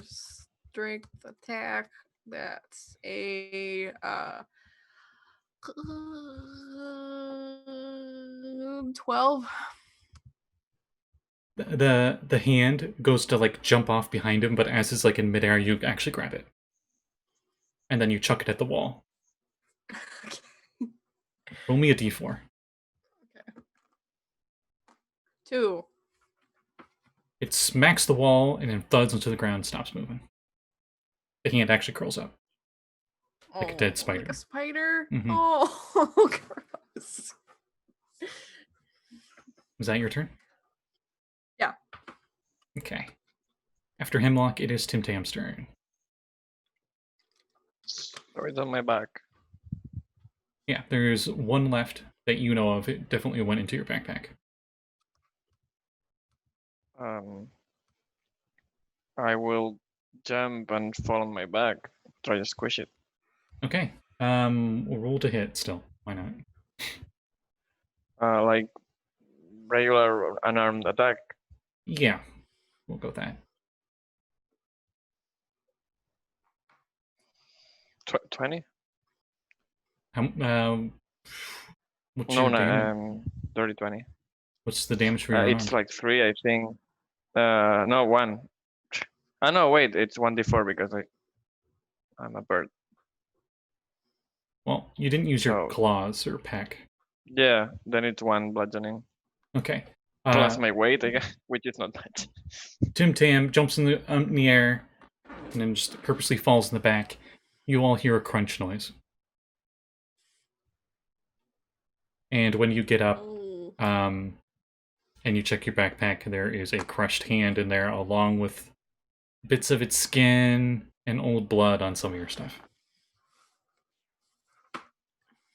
strength attack, that's a 12. The hand goes to like jump off behind him, but as it's like in midair, you actually grab it, and then you chuck it at the wall. Okay. Roll me a d4. Okay. 2. It smacks the wall and then thuds onto the ground and stops moving. The hand actually curls up. Like a dead spider. Like a spider? Mm-hmm. Oh, gross. Is that your turn? Yeah. Okay. After Hemlock, it is Tim-Tam's turn. Stories on my back. Yeah, there's one left that you know of. It definitely went into your backpack. I will jump and fall on my back. Try to squish it. Okay. We'll roll to hit still. Why not? Like regular unarmed attack. Yeah. We'll go with that. 20? What's No, your damage? dirty 20. What's the damage for your It's unarmed? like 3, I think. No, 1. No, wait, it's 1d4 because I'm a bird. Well, you didn't use your So- claws or peck. Yeah, then it's 1 bludgeoning. Okay. Plus my weight, I guess, which is not much. Tim-Tam jumps in the air and then just purposely falls in the back. You all hear a crunch noise. And when you get up, Oh. and you check your backpack, there is a crushed hand in there along with bits of its skin and old blood on some of your stuff.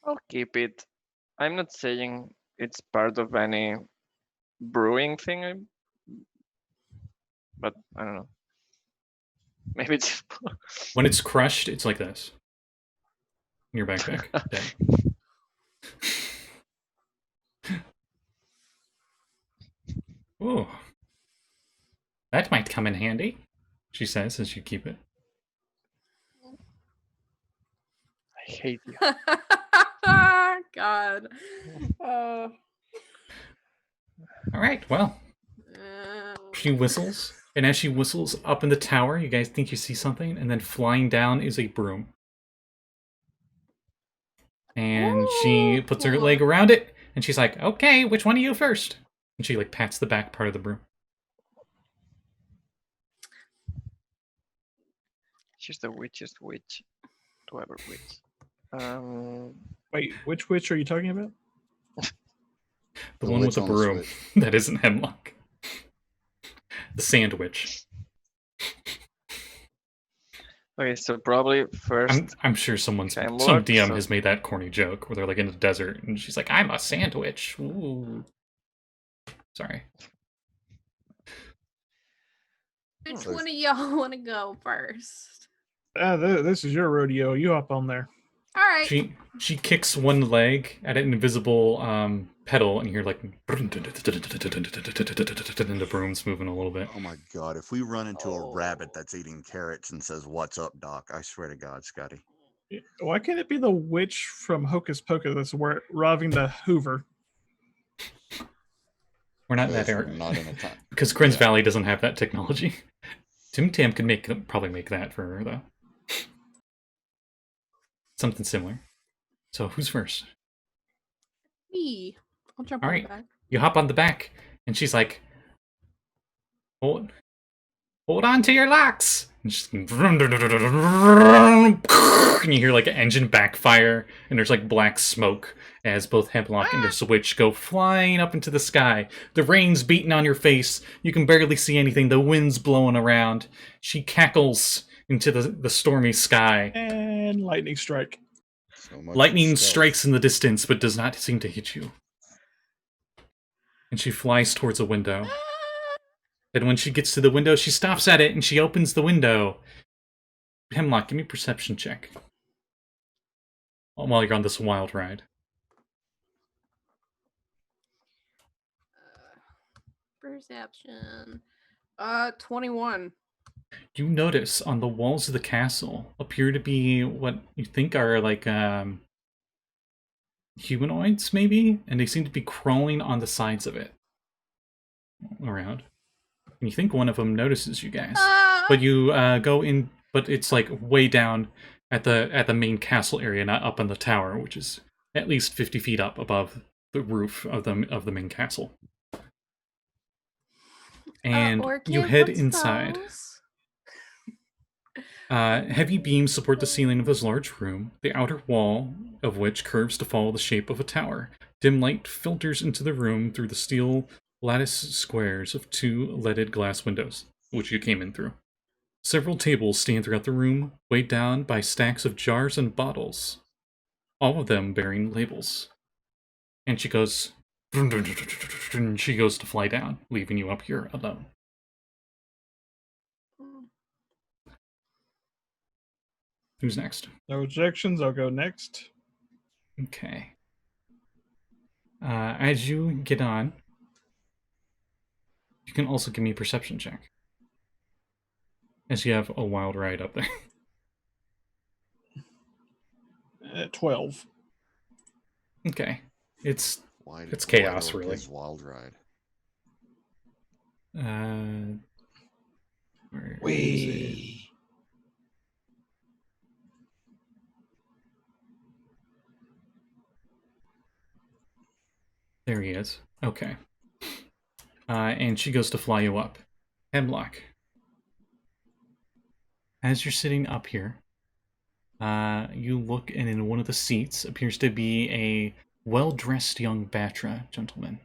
I'll keep it. I'm not saying it's part of any brewing thing, but I don't know. Maybe it's When it's crushed, it's like this. In your backpack. Dead. Ooh. That might come in handy, she says as you keep it. I hate you. God. Alright, well. She whistles, and as she whistles up in the tower, you guys think you see something, and then flying down is a broom. And she puts her leg around it, and she's like, okay, which one are you first? And she like pats the back part of the broom. She's the witchest witch to ever witch. Wait, which witch are you talking about? The one with witch the on the broom switch. that isn't Hemlock. The sand witch. Okay, so probably first. I'm sure some Hemlock, DM so- has made that corny joke where they're like in the desert and she's like, I'm a sandwich. Ooh. Sorry. Which one of y'all want to go first? This is your rodeo. You hop on there. All right. She kicks one leg at an invisible pedal, and you hear like, and the broom's moving a little bit. Oh my god, if we run into a rabbit that's eating carrots and says, "What's up, Doc?" I swear to God, Scotty. Why can't it be the witch from Hocus Pocus that's robbing the Hoover? We're not in that Because we're area. not in a time. Because Kren's Yeah. Valley doesn't have that technology. Tim-Tam could probably make that for her, though. Something similar. So, who's first? Me. I'll jump All on right. the back. You hop on the back, and she's like, hold on to your locks. And she's and you hear like an engine backfire, and there's like black smoke as both Hemlock and the switch go flying up into the sky. The rain's beating on your face. You can barely see anything. The wind's blowing around. She cackles into the stormy sky. And lightning strike. So much Lightning for stealth. strikes in the distance, but does not seem to hit you. And she flies towards a window. And when she gets to the window, she stops at it and she opens the window. Hemlock, give me a perception check. While you're on this wild ride. Perception. 21. You notice on the walls of the castle appear to be what you think are like humanoids, maybe? And they seem to be crawling on the sides of it. Around. And you think one of them notices you guys. But you go in, but it's like way down at the main castle area, not up on the tower, which is at least 50 feet up above the roof of the main castle. And you Orchid, head what's inside. those? Heavy beams support the ceiling of this large room, the outer wall of which curves to follow the shape of a tower. Dim light filters into the room through the steel lattice squares of 2 leaded glass windows, which you came in through. Several tables stand throughout the room, weighed down by stacks of jars and bottles, all of them bearing labels. And she goes to fly down, leaving you up here alone. Who's next? No objections. I'll go next. Okay. As you get on, you can also give me a perception check, as you have a wild ride up there. At 12. Okay. It's Wide chaos, Orc really. is wild ride. Where is it? There he is. Okay. And she goes to fly you up. Hemlock. As you're sitting up here, you look, and in one of the seats appears to be a well-dressed young Batra gentleman.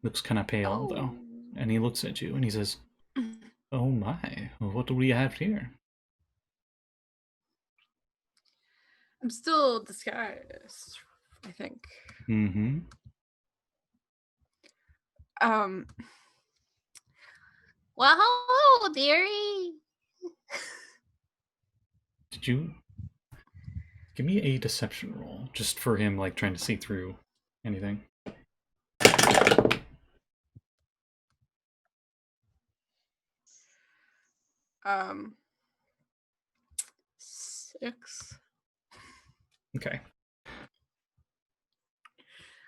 Looks kind of pale, though. And he looks at you, and he says, "Oh my, what do we have here?" I'm still disguised, I think. Mm-hmm. Well, hello, dearie. Did you give me a deception roll just for him, like, trying to see through anything? Um, 6. Okay.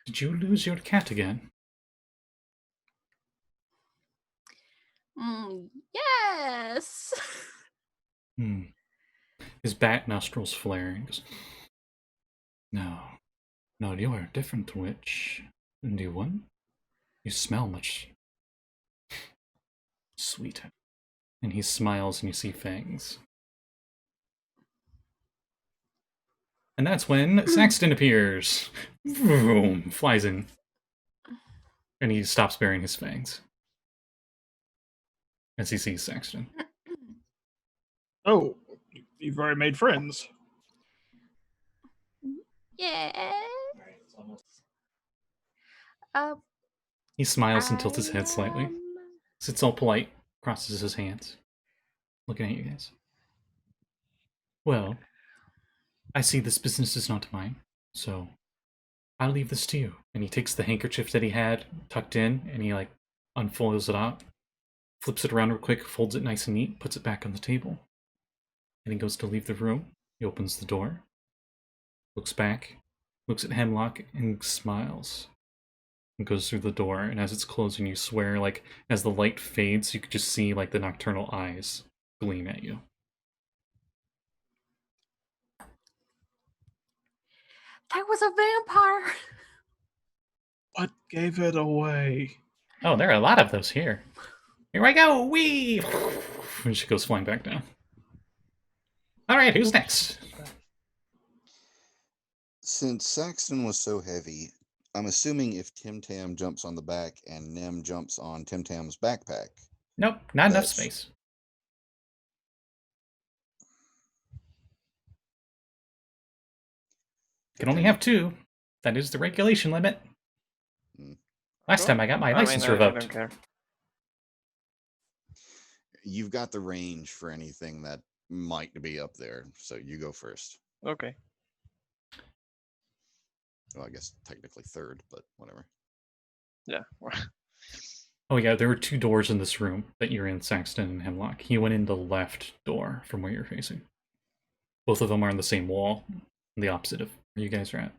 Did you lose your cat again? Yes. His bat nostrils flare and goes, No, you are a different witch. New one? You smell much sweeter. And he smiles and you see fangs. And that's when Saxton appears. Vroom, flies in. And he stops bearing his fangs as he sees Saxton. Oh, you've already made friends. Yeah. He smiles and tilts his head slightly. Sits all polite, crosses his hands, looking at you guys. Well, I see this business is not mine, so I'll leave this to you. And he takes the handkerchief that he had tucked in, and he, like, unfolds it out, flips it around real quick, folds it nice and neat, puts it back on the table. And he goes to leave the room. He opens the door, looks back, looks at Hemlock, and smiles. And goes through the door, and as it's closing, you swear, like, as the light fades, you could just see, like, the nocturnal eyes gleam at you. That was a vampire. What gave it away? Oh, there are a lot of those here. Here I go! Whee! And she goes flying back down. Alright, who's next? Since Saxton was so heavy, I'm assuming if Tim-Tam jumps on the back and Nyhm jumps on Tim-Tam's backpack. Nope, not enough space. Can only have 2. That is the regulation limit. Last time I got my license revoked. I don't care. You've got the range for anything that might be up there, so you go first. Okay. Well, I guess technically third, but whatever. Yeah. Oh yeah, there were 2 doors in this room that you're in, Saxton and Hemlock. He went in the left door from where you're facing. Both of them are on the same wall, the opposite of where you guys are at.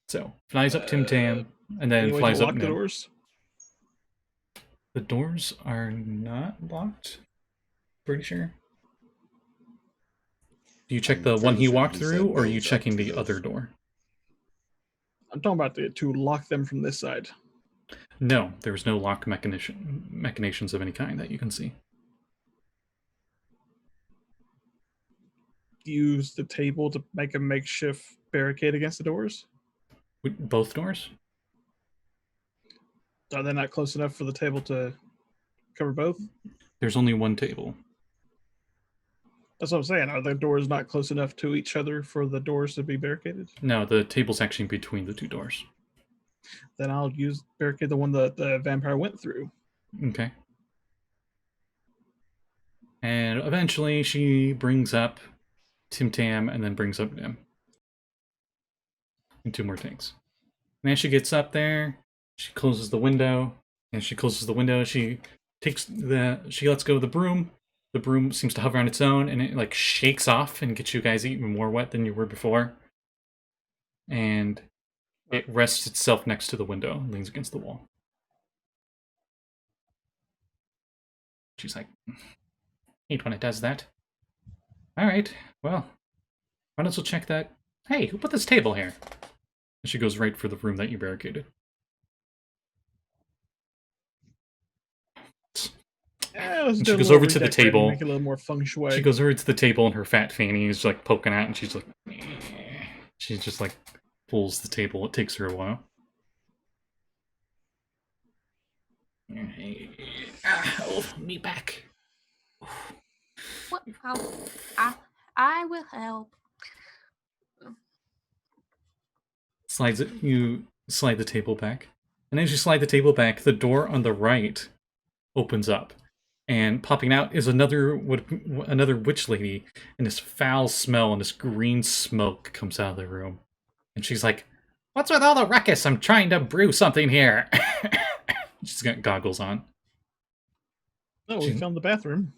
So, flies up Tim-Tam, and then flies up the Nyhm. doors? The doors are not locked, pretty sure. Do you check I'm the one fairly he sure walked he through, said or are you goes up checking to the those. other door? I'm talking about to lock them from this side. No, there's no lock machinations of any kind that you can see. Use the table to make a makeshift barricade against the doors? Both doors? Are they not close enough for the table to cover both? There's only one table. That's what I'm saying. Are the doors not close enough to each other for the doors to be barricaded? No, the table's actually between the two doors. Then I'll barricade the one that the vampire went through. Okay. And eventually she brings up Tim-Tam and then brings up Nyhm. And two more things. And as she gets up there, she closes the window. And she closes the window, she lets go of the broom. The broom seems to hover on its own, and it like shakes off and gets you guys even more wet than you were before. And it rests itself next to the window and leans against the wall. She's like, hate when it does that. Alright, well, might as well check that. Hey, who put this table here? And she goes right for the room that you barricaded. And she goes over to the table. Make it a little more feng shui. She goes over to the table and her fat fanny is like poking out, and she's like, she just like pulls the table. It takes her a while. Oh, me back. What? I will help. You slide the table back, and as you slide the table back, the door on the right opens up. And popping out is another witch lady, and this foul smell and this green smoke comes out of the room. And she's like, "What's with all the ruckus? I'm trying to brew something here." She's got goggles on. Oh, we found the bathroom.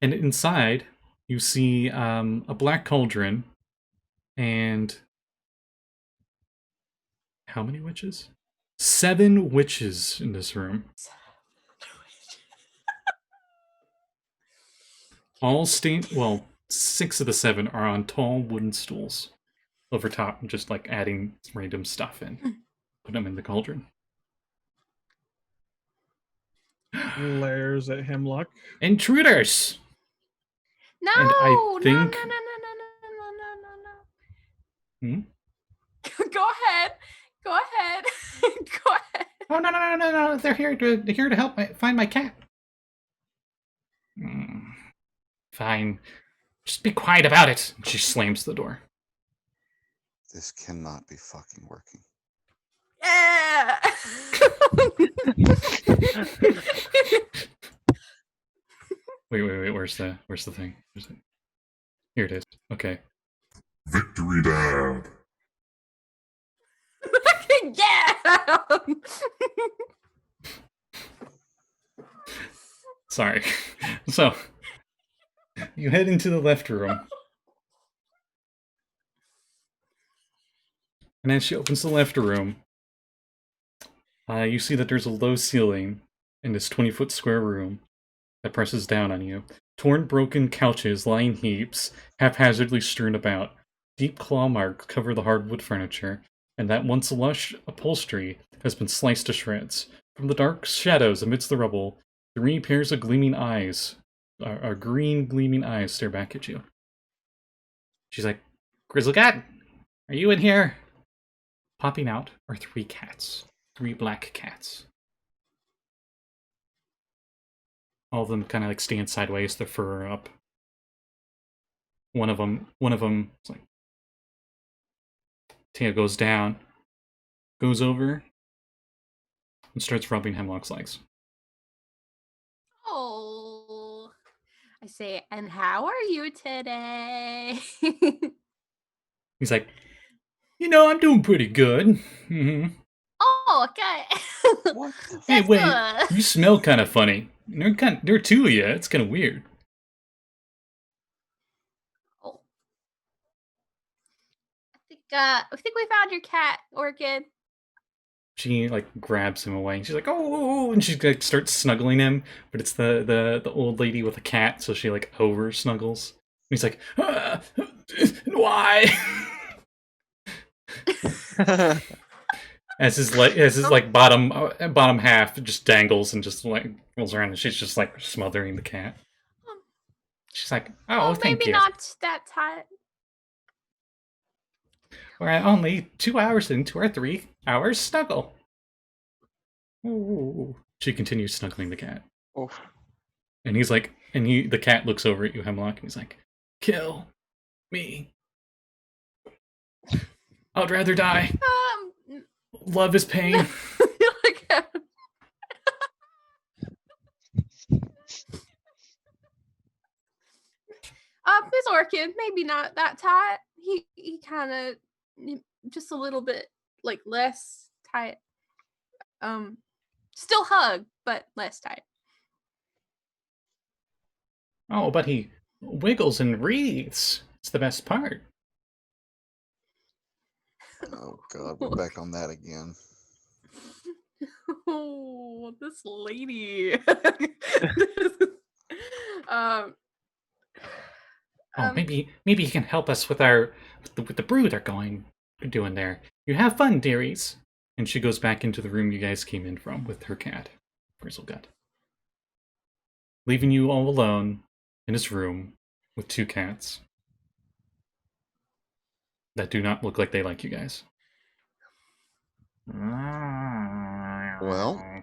And inside, you see a black cauldron and... How many witches? 7 witches in this room. All well, 6 of the 7 are on tall wooden stools over top, just like adding random stuff in. Put them in the cauldron. Glares at Hemlock. Intruders! No! And I think... No. Go ahead. Go ahead. Go ahead. Oh, no. They're here to help find my cat. Fine. Just be quiet about it. She slams the door. This cannot be fucking working. Yeah. Wait. Where's the thing? Here it is. Okay. Victory dab. Yeah. Sorry. So, you head into the left room. And as she opens the left room, you see that there's a low ceiling in this 20-foot square room that presses down on you. Torn, broken couches lie in heaps, haphazardly strewn about. Deep claw marks cover the hardwood furniture, and that once lush upholstery has been sliced to shreds. From the dark shadows amidst the rubble, 3 pairs of gleaming eyes, green gleaming eyes, stare back at you. She's like, "Grizzlegat, are you in here?" Popping out are 3 cats. 3 black cats. All of them kind of like stand sideways, their fur up. One of them is like, tail goes down, goes over, and starts rubbing Hemlock's legs. Oh, I say, and how are you today? He's like, I'm doing pretty good. Mm-hmm. Oh, okay. What? Hey, wait, good. you smell kind of funny. There are 2 of you. It's kind of weird. Oh. I think we found your cat, Orchid. She like grabs him away. And she's like, "Oh!" And she like starts snuggling him, but it's the old lady with a cat, so she like over snuggles. And he's like, "Why?" As his like bottom half just dangles and just like rolls around, and she's just like smothering the cat. She's like, "Oh, thank maybe you." not that tight. We're only 2 hours into our 3 hours snuggle. Ooh. She continues snuggling the cat. Oh. And he's like, the cat looks over at you, Hemlock, and he's like, "Kill me. I'd rather die. Love is pain." Miss Orchid, maybe not that tight. He kind of just a little bit like less tight. Still hug, but less tight. Oh, but he wiggles and wreathes. It's the best part. Oh God, we're back on that again. Oh, this lady. Maybe he can help us with the brew they're doing there. You have fun, dearies. And she goes back into the room you guys came in from with her cat, Grizzlegut, leaving you all alone in his room with 2 cats that do not look like they like you guys. Well,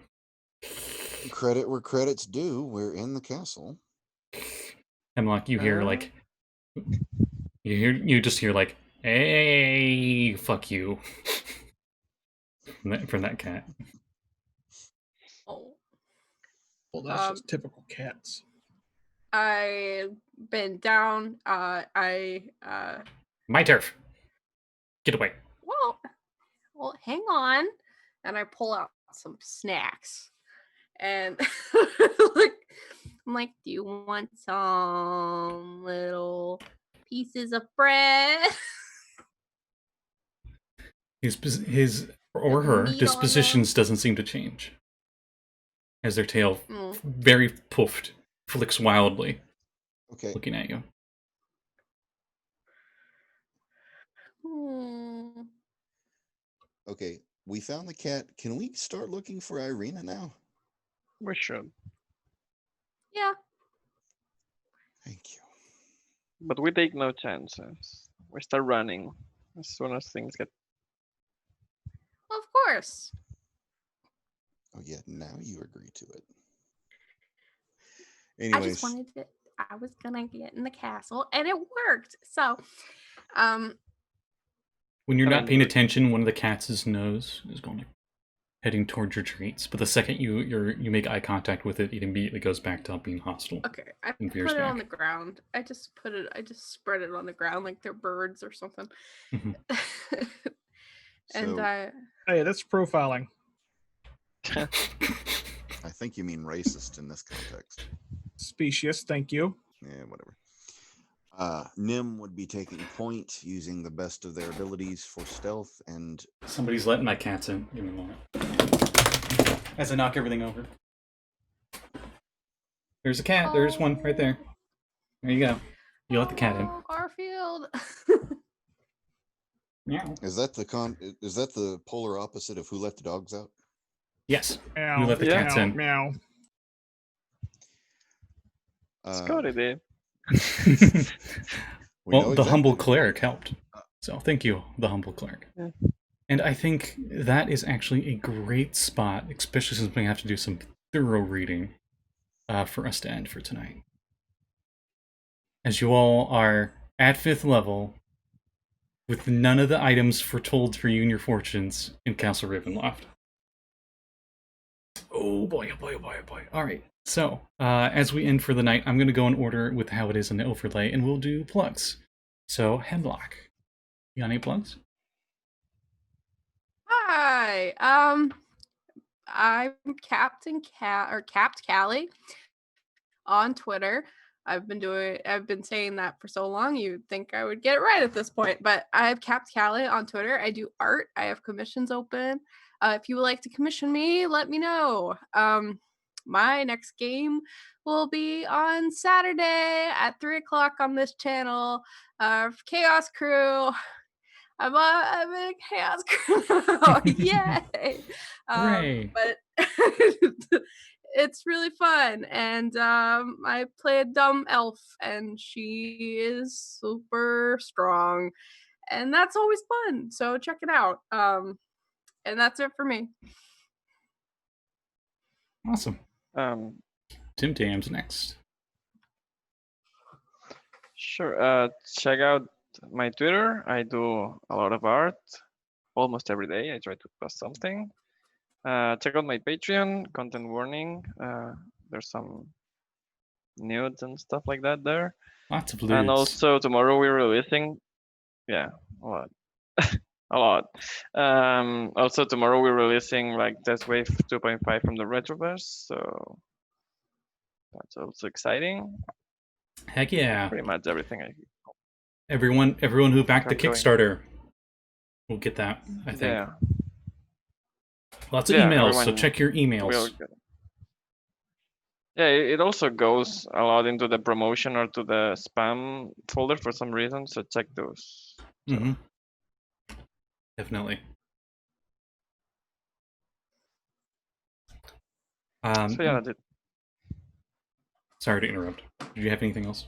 credit where credit's due. We're in the castle. Hemlock, you hear like you just hear like, "Hey, fuck you," from that cat. Oh. Well, that's just typical cats. I bend down. My turf. Get away. Well, hang on. And I pull out some snacks. And I'm like, do you want some little pieces of bread? His or her dispositions doesn't seem to change. As their tail, very puffed, flicks wildly. Okay. Looking at you. Okay, we found the cat. Can we start looking for Irina now? We should. Yeah. Thank you. But we take no chances. We start running as soon as things get... Of course. Oh yeah, now you agree to it. Anyways. I just wanted to... I was gonna get in the castle, and it worked. So, when you're not paying attention, one of the cats' nose is going heading towards your treats. But the second you make eye contact with it, it immediately goes back to being hostile. Okay, I put it on the ground. I just spread it on the ground like they're birds or something. Mm-hmm. And hey, that's profiling. I think you mean racist in this context. Specious, thank you. Yeah, whatever. Nyhm would be taking point using the best of their abilities for stealth and... Somebody's letting my cats in. Give me a moment. As I knock everything over. There's a cat. There's one right there. There you go. You let the cat in. Garfield. Meow. Is that the polar opposite of Who Let the Dogs Out? Yes. Meow. You let the cats in. Meow. Scotty did. Well, the humble cleric helped. So thank you, the humble cleric. Yeah. And I think that is actually a great spot, especially since we have to do some thorough reading for us to end for tonight. As you all are at 5th level, with none of the items foretold for you and your fortunes in Castle Ravenloft. Oh boy, oh boy, oh boy, oh boy. Alright, so, as we end for the night, I'm going to go in order with how it is in the overlay, and we'll do plugs. So, Hemlock, you got any plugs? Hi, I'm Capped Callie on Twitter. I've been saying that for so long, you'd think I would get it right at this point, but I've Capped Callie on Twitter. I do art. I have commissions open. If you would like to commission me, let me know. My next game will be on Saturday at 3 o'clock on this channel. Chaos Crew. I'm a chaos criminal. Yay! Hooray. But it's really fun, and I play a dumb elf, and she is super strong, and that's always fun. So check it out. And that's it for me. Awesome. Tim-Tam's next. Sure. Check out my Twitter. I do a lot of art almost every day. I try to post something. Check out my Patreon, content warning. There's some nudes and stuff like that there. Lots of lewds. And also tomorrow we're releasing, yeah, a lot. A lot. Also tomorrow we're releasing like Death Wave 2.5 from the Retroverse, so that's also exciting. Heck yeah. Pretty much everything. Everyone who backed the Kickstarter will get that, I think. Yeah. Lots of emails, so check your emails. Yeah, it also goes a lot into the promotion or to the spam folder for some reason, so check those. Mm-hmm. Definitely. So yeah, that's it. Sorry to interrupt. Did you have anything else?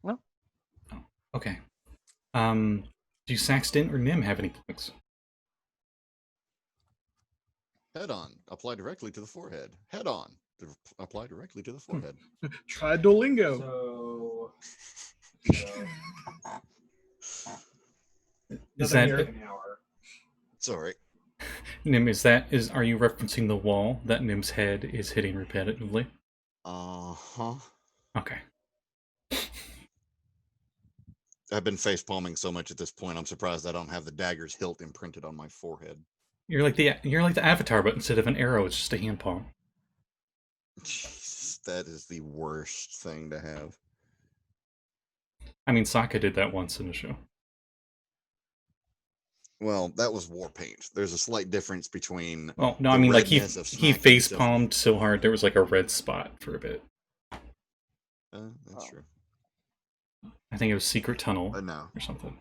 No. Oh, okay. Do Saxton or Nyhm have any plugs? Head on. Apply directly to the forehead. Head on. Apply directly to the forehead. Try Duolingo. Is that Sorry. Nyhm, are you referencing the wall that Nym's head is hitting repetitively? Uh-huh. Okay. I've been face palming so much at this point, I'm surprised I don't have the dagger's hilt imprinted on my forehead. You're like the Avatar, but instead of an arrow, it's just a hand palm. Jeez, that is the worst thing to have. I mean, Saege did that once in the show. Well, that was war paint. There's a slight difference between. Well, no, I mean, like he face palmed so hard there was like a red spot for a bit. That's true. I think it was Secret Tunnel No. or something.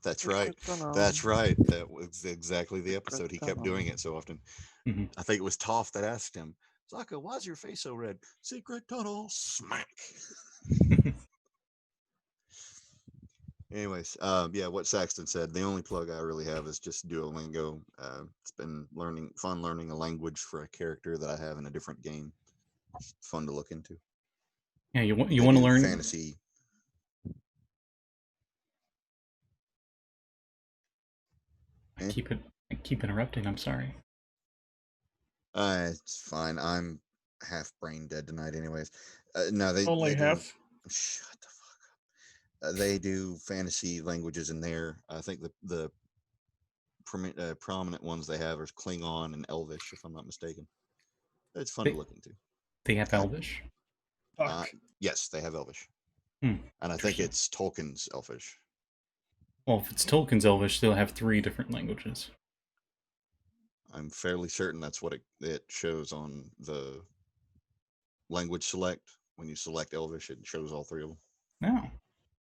That's right. That's right. That was exactly the episode. He kept doing it so often. Mm-hmm. I think it was Toph that asked him, Saege, why's your face so red? Secret tunnel, smack. Anyways, yeah, what Saxton said, the only plug I really have is just Duolingo. It's been fun learning a language for a character that I have in a different game. It's fun to look into. Yeah, you want to learn fantasy. I keep interrupting. I'm sorry. It's fine. I'm half brain dead tonight, anyways. No, they only half. Shut the fuck up. They do fantasy languages in there. I think the prominent ones they have are Klingon and Elvish, if I'm not mistaken. It's fun to look into. They have Elvish. Yes, they have Elvish, and I think it's Tolkien's Elvish. Well, if it's Tolkien's Elvish, they'll have 3 different languages. I'm fairly certain that's what it shows on the language select. When you select Elvish, it shows all 3 of them. Oh.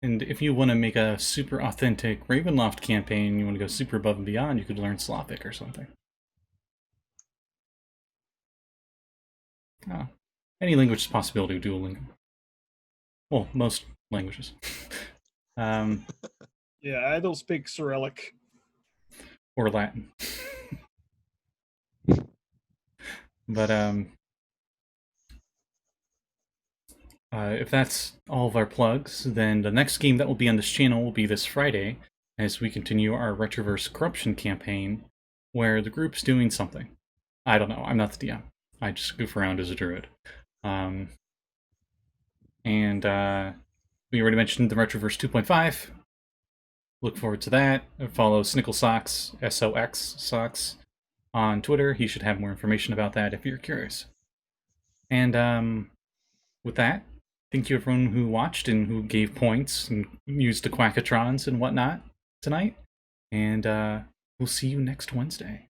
And if you want to make a super authentic Ravenloft campaign, you want to go super above and beyond, you could learn Slavic or something. Oh. Any language is a possibility with Duolingo. Well, most languages. Yeah, I don't speak Cyrillic. Or Latin. But, if that's all of our plugs, then the next game that will be on this channel will be this Friday, as we continue our Retroverse Corruption campaign, where the group's doing something. I don't know, I'm not the DM. I just goof around as a druid. We already mentioned the Retroverse 2.5. Look forward to that. Follow Snickle Socks, SOX Socks, on Twitter. He should have more information about that if you're curious. And with that, thank you everyone who watched and who gave points and used the Quackatrons and whatnot tonight. And we'll see you next Wednesday.